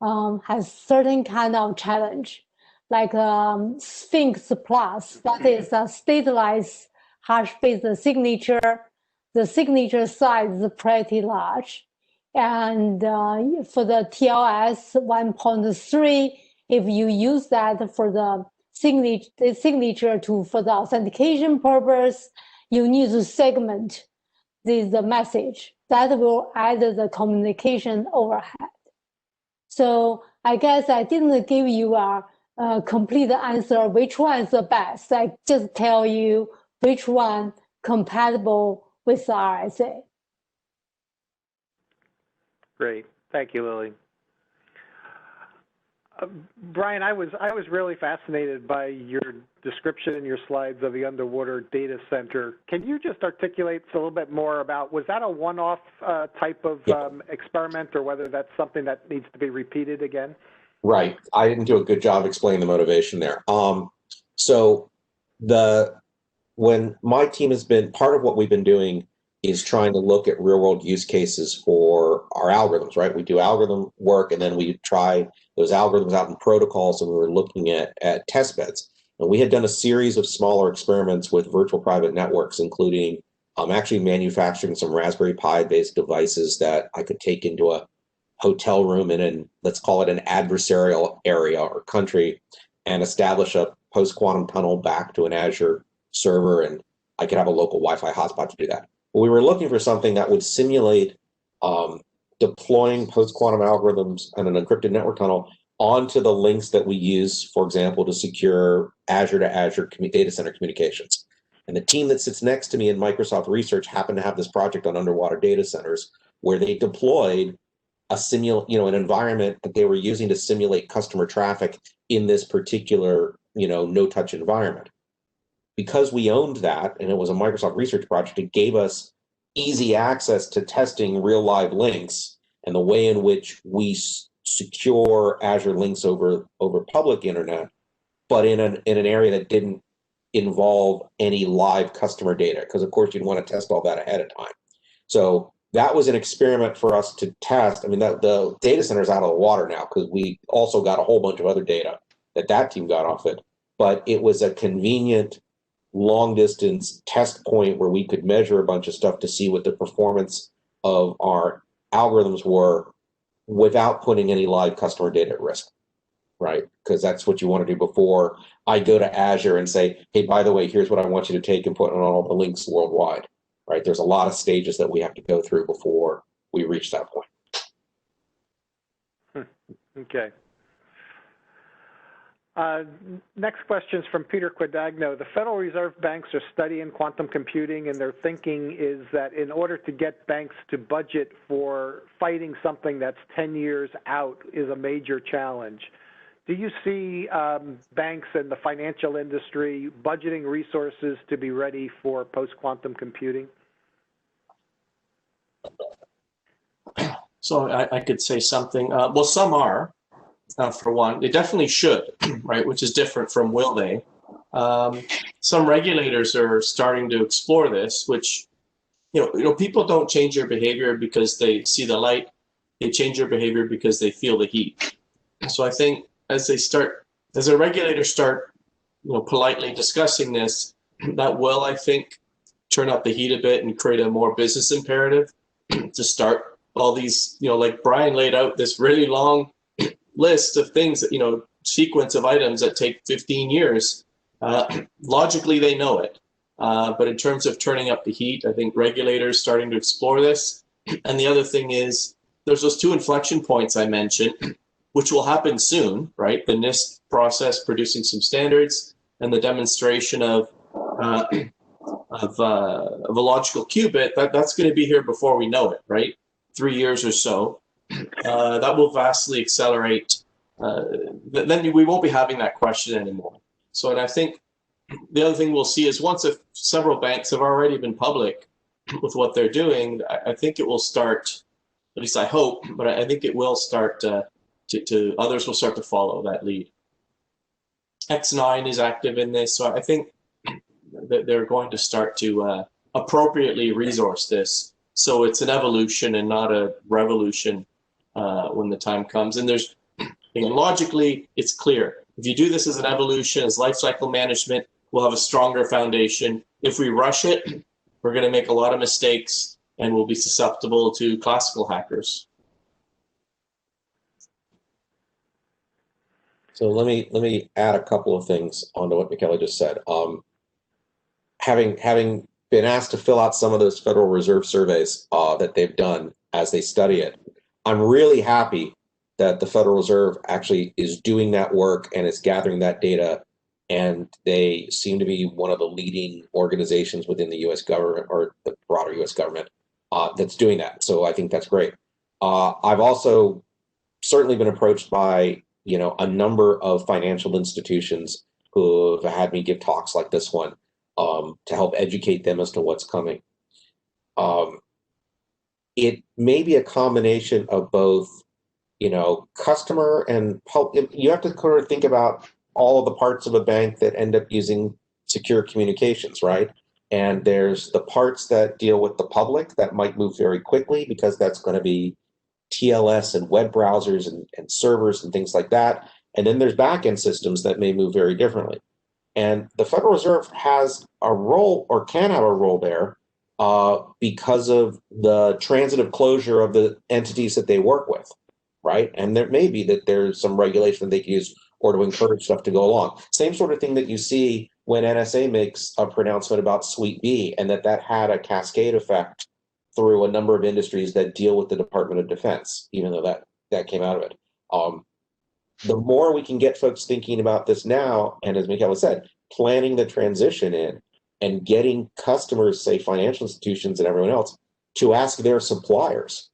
has certain kind of challenge, like Sphinx Plus, that is a stateless hash-based signature. The signature size is pretty large. And for the TLS 1.3, if you use that for the signature for the authentication purpose, you need to segment the message. That will add the communication overhead. So I guess I didn't give you a complete answer which one is the best. I just tell you which one compatible with the RSA. Great, thank you, Lily. Brian, I was really fascinated by your description in your slides of the underwater data center. Can you just articulate a little bit more about, was that a one-off type of experiment, or whether that's something that needs to be repeated again? Right. I didn't do a good job explaining the motivation there. So when my team has been, part of what we've been doing is trying to look at real world use cases for our algorithms, right? We do algorithm work, and then we try those algorithms out in protocols, and we were looking at test beds. And we had done a series of smaller experiments with virtual private networks, including actually manufacturing some Raspberry Pi based devices that I could take into a hotel room in an, let's call it an adversarial area or country, and establish a post-quantum tunnel back to an Azure server, and I could have a local Wi-Fi hotspot to do that. But we were looking for something that would simulate deploying post-quantum algorithms and an encrypted network tunnel onto the links that we use, for example, to secure Azure to Azure data center communications. And the team that sits next to me in Microsoft Research happened to have this project on underwater data centers where they deployed an environment that they were using to simulate customer traffic in this particular, no-touch environment. Because we owned that, and it was a Microsoft Research project, it gave us easy access to testing real live links and the way in which we secure Azure links over public internet, but in an area that didn't involve any live customer data, because of course you'd want to test all that ahead of time. So that was an experiment for us to test. I mean, the data center is out of the water now because we also got a whole bunch of other data that team got off it. But it was a convenient long distance test point where we could measure a bunch of stuff to see what the performance of our algorithms were without putting any live customer data at risk, right? Because that's what you want to do before I go to Azure and say, hey, by the way, here's what I want you to take and put on all the links worldwide, right? There's a lot of stages that we have to go through before we reach that point. Okay. Next question is from Peter Quadagno. The Federal Reserve banks are studying quantum computing, and their thinking is that in order to get banks to budget for fighting something that's 10 years out is a major challenge. Do you see banks and the financial industry budgeting resources to be ready for post-quantum computing? So I could say something. Well, some are, for one. They definitely should, right? Which is different from will they. Some regulators are starting to explore this, which, people don't change their behavior because they see the light. They change their behavior because they feel the heat. So I think as the regulators start, politely discussing this, that will, I think, turn up the heat a bit and create a more business imperative to start all these, like Brian laid out this really long list of things that, sequence of items that take 15 years. Logically, they know it. But in terms of turning up the heat, I think regulators starting to explore this. And the other thing is, there's those 2 inflection points I mentioned, which will happen soon, right? The NIST process producing some standards and the demonstration of a logical qubit. That's going to be here before we know it, right? 3 years or so. That will vastly accelerate. Then we won't be having that question anymore. So, and I think the other thing we'll see is once several banks have already been public with what they're doing, I think it will start, at least I hope, but I think it will start others will start to follow that lead. X9 is active in this, so I think that they're going to start to appropriately resource this. So it's an evolution and not a revolution when the time comes. And there's, logically, it's clear. If you do this as an evolution, as lifecycle management, we'll have a stronger foundation. If we rush it, we're going to make a lot of mistakes and we'll be susceptible to classical hackers. So let me add a couple of things onto what Michele just said. Having been asked to fill out some of those Federal Reserve surveys that they've done as they study it, I'm really happy that the Federal Reserve actually is doing that work and is gathering that data, and they seem to be one of the leading organizations within the U.S. government or the broader U.S. government that's doing that. So I think that's great. I've also certainly been approached by a number of financial institutions who have had me give talks like this one to help educate them as to what's coming. It may be a combination of both, customer and public. You have to kind of think about all of the parts of a bank that end up using secure communications, right? And there's the parts that deal with the public that might move very quickly because that's going to be TLS and web browsers and servers and things like that. And then there's backend systems that may move very differently. And the Federal Reserve has a role, or can have a role there, because of the transitive closure of the entities that they work with, right? And there may be that there's some regulation that they can use or to encourage stuff to go along. Same sort of thing that you see when NSA makes a pronouncement about Suite B, and that had a cascade effect through a number of industries that deal with the Department of Defense, even though that came out of it. The more we can get folks thinking about this now, and as Michele said, planning the transition in and getting customers, say financial institutions and everyone else, to ask their suppliers,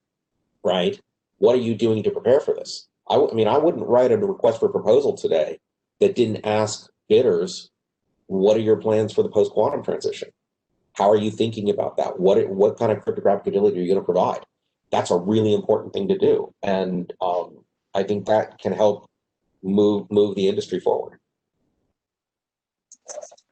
right? What are you doing to prepare for this? I wouldn't write a request for proposal today that didn't ask bidders, what are your plans for the post-quantum transition? How are you thinking about that? What kind of cryptographic agility are you going to provide? That's a really important thing to do. And I think that can help move the industry forward.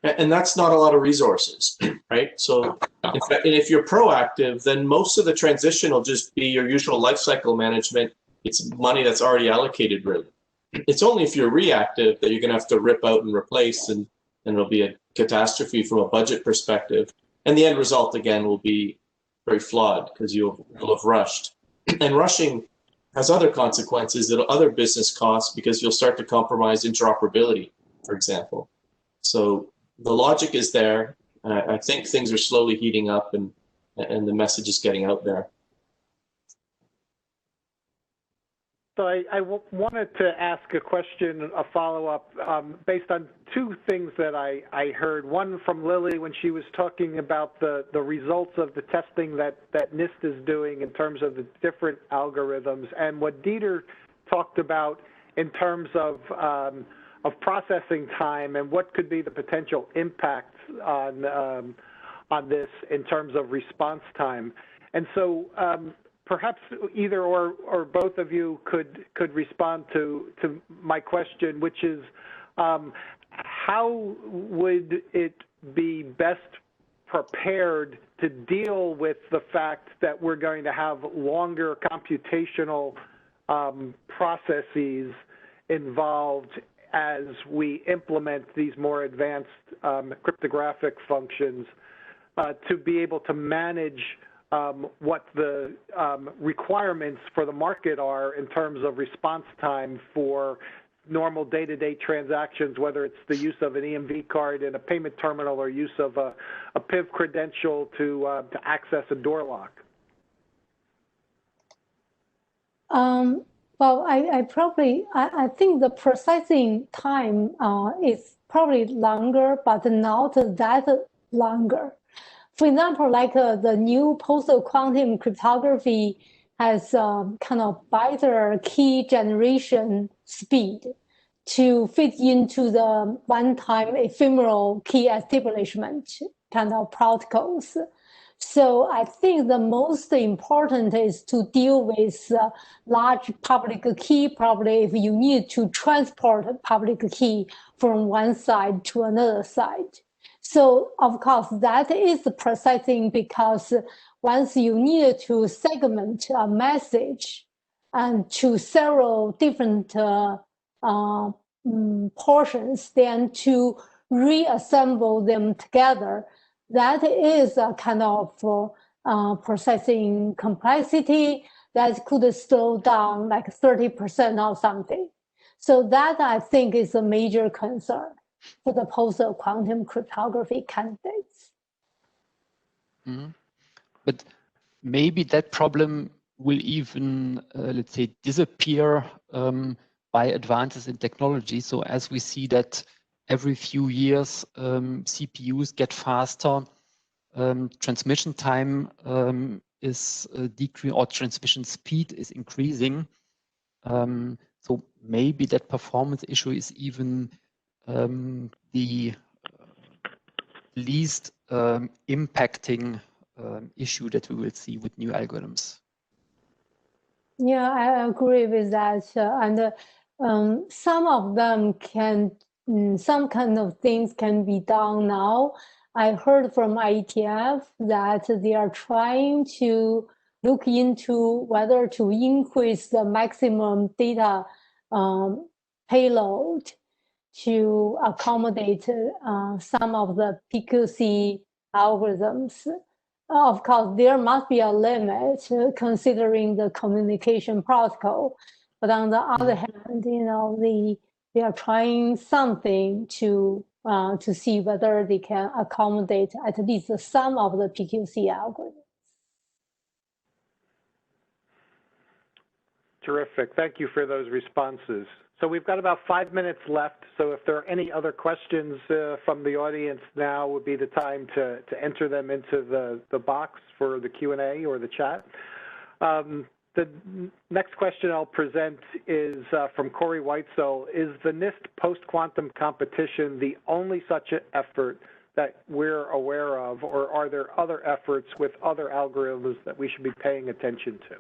And that's not a lot of resources, right? So if you're proactive, then most of the transition will just be your usual lifecycle management. It's money that's already allocated, really. It's only if you're reactive that you're going to have to rip out and replace, and it'll be a catastrophe from a budget perspective. And the end result, again, will be very flawed because you'll have rushed. And rushing has other consequences, other business costs, because you'll start to compromise interoperability, for example. So the logic is there. I think things are slowly heating up, and the message is getting out there. So I wanted to ask a question, a follow-up, based on 2 things that I heard. One from Lily when she was talking about the results of the testing that NIST is doing in terms of the different algorithms, and what Dieter talked about in terms of processing time and what could be the potential impacts on this in terms of response time. And so perhaps either or both of you could respond to my question, which is how would it be best prepared to deal with the fact that we're going to have longer computational processes involved as we implement these more advanced cryptographic functions to be able to manage what the requirements for the market are in terms of response time for normal day-to-day transactions, whether it's the use of an EMV card in a payment terminal or use of a PIV credential to access a door lock? Well, I think the processing time is probably longer, but not that longer. For example, like the new post-quantum cryptography has kind of better key generation speed to fit into the one-time ephemeral key establishment kind of protocols. So I think the most important is to deal with large public key, probably if you need to transport a public key from one side to another side. So of course, that is processing because once you need to segment a message and to several different portions, then to reassemble them together, that is a kind of processing complexity that could slow down like 30% or something. So that I think is a major concern for the post-quantum cryptography candidates. Mm-hmm. But maybe that problem will even, let's say, disappear by advances in technology. So as we see that every few years, CPUs get faster, transmission time is decreasing, or transmission speed is increasing. So maybe that performance issue is even the least impacting issue that we will see with new algorithms. Yeah, I agree with that. And some of them can, some kind of things can be done now. I heard from IETF that they are trying to look into whether to increase the maximum data payload to accommodate some of the PQC algorithms. Of course, there must be a limit considering the communication protocol. But on the other hand, you know, they are trying something to see whether they can accommodate at least some of the PQC algorithms. Terrific. Thank you for those responses. So we've got about 5 minutes left. So if there are any other questions from the audience, now would be the time to enter them into the box for the Q&A or the chat. The next question I'll present is from Corey Weitzel. Is the NIST post-quantum competition the only such effort that we're aware of, or are there other efforts with other algorithms that we should be paying attention to?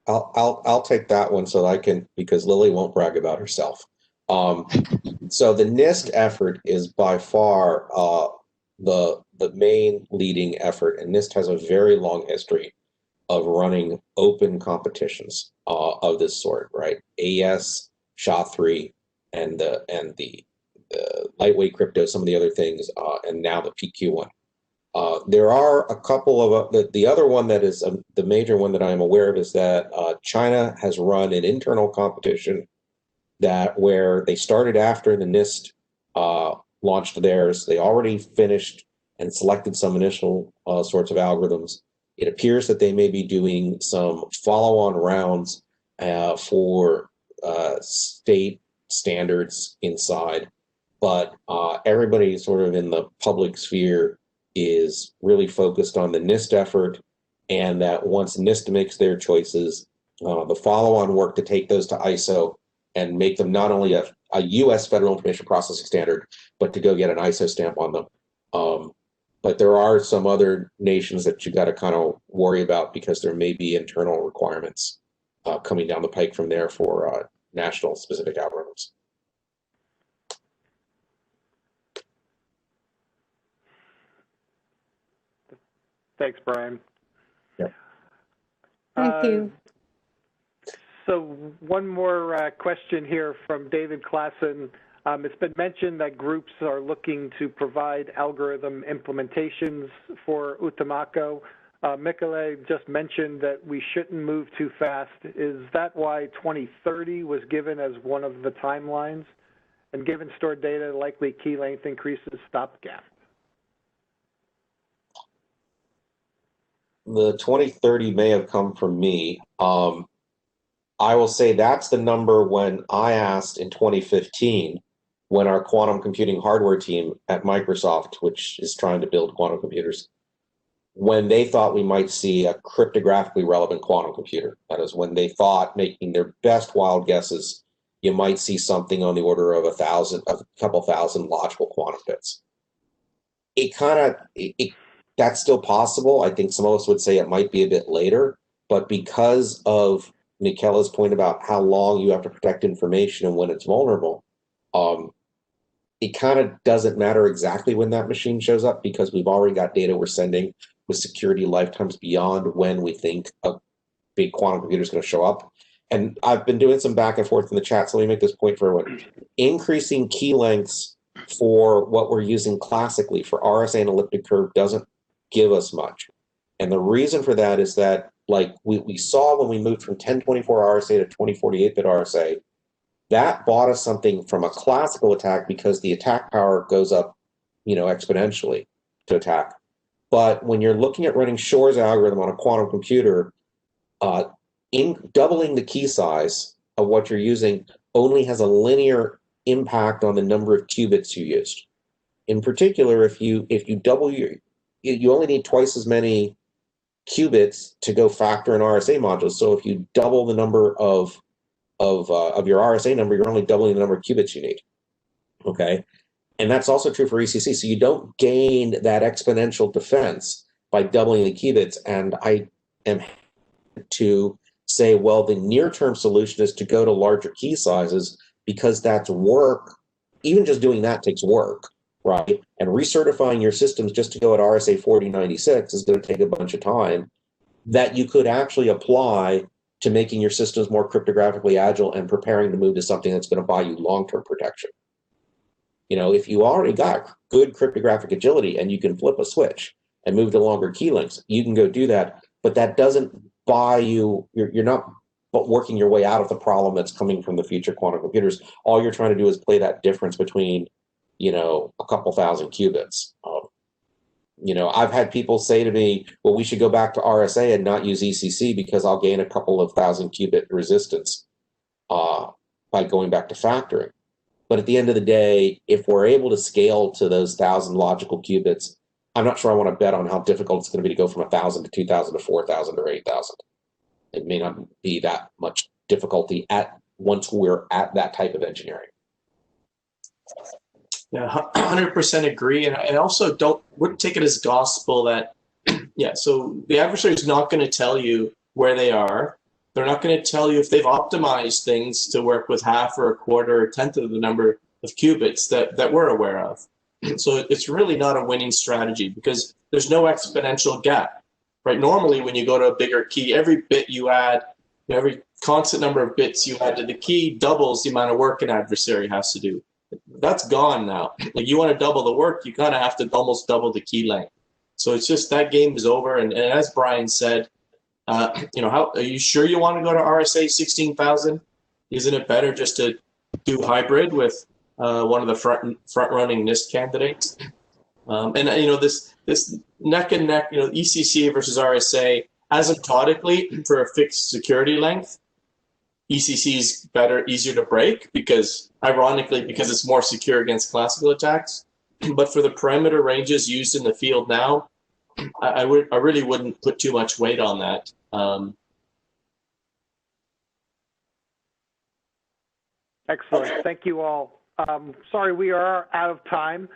I'll take that one so I can, because Lily won't brag about herself. So the NIST effort is by far the main leading effort, and NIST has a very long history of running open competitions of this sort, right? AES, SHA-3, and the lightweight crypto, some of the other things, and now the PQ one. There are a couple of the other one that is the major one that I'm aware of is that China has run an internal competition where they started after the NIST launched theirs. They already finished and selected some initial sorts of algorithms. It appears that they may be doing some follow-on rounds for state standards inside, but everybody sort of in the public sphere is really focused on the NIST effort, and that once NIST makes their choices, the follow-on work to take those to ISO and make them not only a US Federal Information Processing Standard, but to go get an ISO stamp on them But there are some other nations that you got to kind of worry about because there may be internal requirements coming down the pike from there for national specific algorithms. Thanks, Brian. Yep. Thank you. So one more question here from David Klassen. It's been mentioned that groups are looking to provide algorithm implementations for Utimaco. Michele just mentioned that we shouldn't move too fast. Is that why 2030 was given as one of the timelines? And given stored data, likely key length increases stopgap. The 2030 may have come from me. I will say that's the number when I asked in 2015, when our quantum computing hardware team at Microsoft, which is trying to build quantum computers, when they thought we might see a cryptographically relevant quantum computer. That is when they thought, making their best wild guesses, you might see something on the order of a couple thousand logical quantum bits. That's still possible. I think some of us would say it might be a bit later, but because of Michele's point about how long you have to protect information and when it's vulnerable, it kind of doesn't matter exactly when that machine shows up because we've already got data we're sending with security lifetimes beyond when we think a big quantum computer is going to show up. And I've been doing some back and forth in the chat, so let me make this point for everyone. Increasing key lengths for what we're using classically for RSA and elliptic curve doesn't give us much. And the reason for that is that, like we saw when we moved from 1024 RSA to 2048-bit RSA, that bought us something from a classical attack because the attack power goes up, exponentially to attack. But when you're looking at running Shor's algorithm on a quantum computer, in doubling the key size of what you're using only has a linear impact on the number of qubits you used. In particular, if you double you only need twice as many qubits to go factor in RSA modules. So if you double the number of your RSA number, you're only doubling the number of qubits you need. Okay, and that's also true for ECC. So you don't gain that exponential defense by doubling the qubits. And I am to say, well, the near-term solution is to go to larger key sizes because that's work. Even just doing that takes work, right? And recertifying your systems just to go at RSA 4096 is going to take a bunch of time that you could actually apply to making your systems more cryptographically agile and preparing to move to something that's going to buy you long-term protection. If you already got good cryptographic agility and you can flip a switch and move to longer key lengths, you can go do that, but that doesn't buy you, you're not working your way out of the problem that's coming from the future quantum computers. All you're trying to do is play that difference between, a couple thousand qubits. I've had people say to me, well, we should go back to RSA and not use ECC because I'll gain a couple of thousand qubit resistance by going back to factoring. But at the end of the day, if we're able to scale to those 1,000 logical qubits, I'm not sure I want to bet on how difficult it's going to be to go from 1,000 to 2,000 to 4,000 or 8,000. It may not be that much difficulty once we're at that type of engineering. Yeah, 100% agree. And I also wouldn't take it as gospel that, so the adversary is not going to tell you where they are. They're not going to tell you if they've optimized things to work with half or a quarter or a tenth of the number of qubits that we're aware of. So it's really not a winning strategy because there's no exponential gap, right? Normally, when you go to a bigger key, every bit you add, every constant number of bits you add to the key doubles the amount of work an adversary has to do. That's gone now. If you want to double the work, you kind of have to almost double the key length. So it's just that game is over. And as Brian said, how are you sure you want to go to RSA 16,000? Isn't it better just to do hybrid with one of the front-running NIST candidates? This neck and neck, ECC versus RSA, asymptotically for a fixed security length, ECC is better, easier to break ironically, because it's more secure against classical attacks. But for the parameter ranges used in the field now, I really wouldn't put too much weight on that. Excellent. Thank you all. Sorry, we are out of time.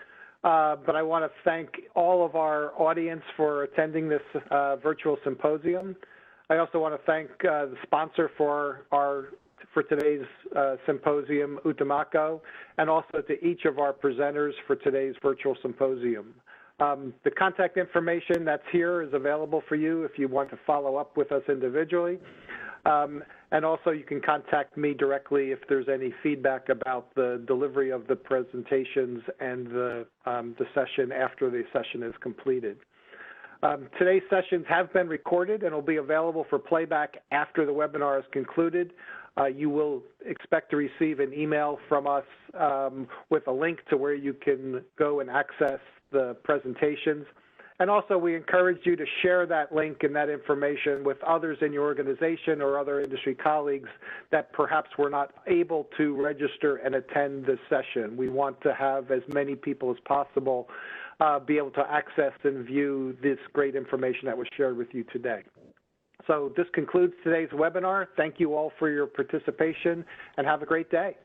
but I want to thank all of our audience for attending this virtual symposium. I also want to thank the sponsor for today's symposium, Utimaco, and also to each of our presenters for today's virtual symposium. The contact information that's here is available for you if you want to follow up with us individually. And also you can contact me directly if there's any feedback about the delivery of the presentations and the session after the session is completed. Today's sessions have been recorded and will be available for playback after the webinar is concluded. You will expect to receive an email from us with a link to where you can go and access the presentations. And also, we encourage you to share that link and that information with others in your organization or other industry colleagues that perhaps were not able to register and attend this session. We want to have as many people as possible be able to access and view this great information that was shared with you today. So this concludes today's webinar. Thank you all for your participation and have a great day.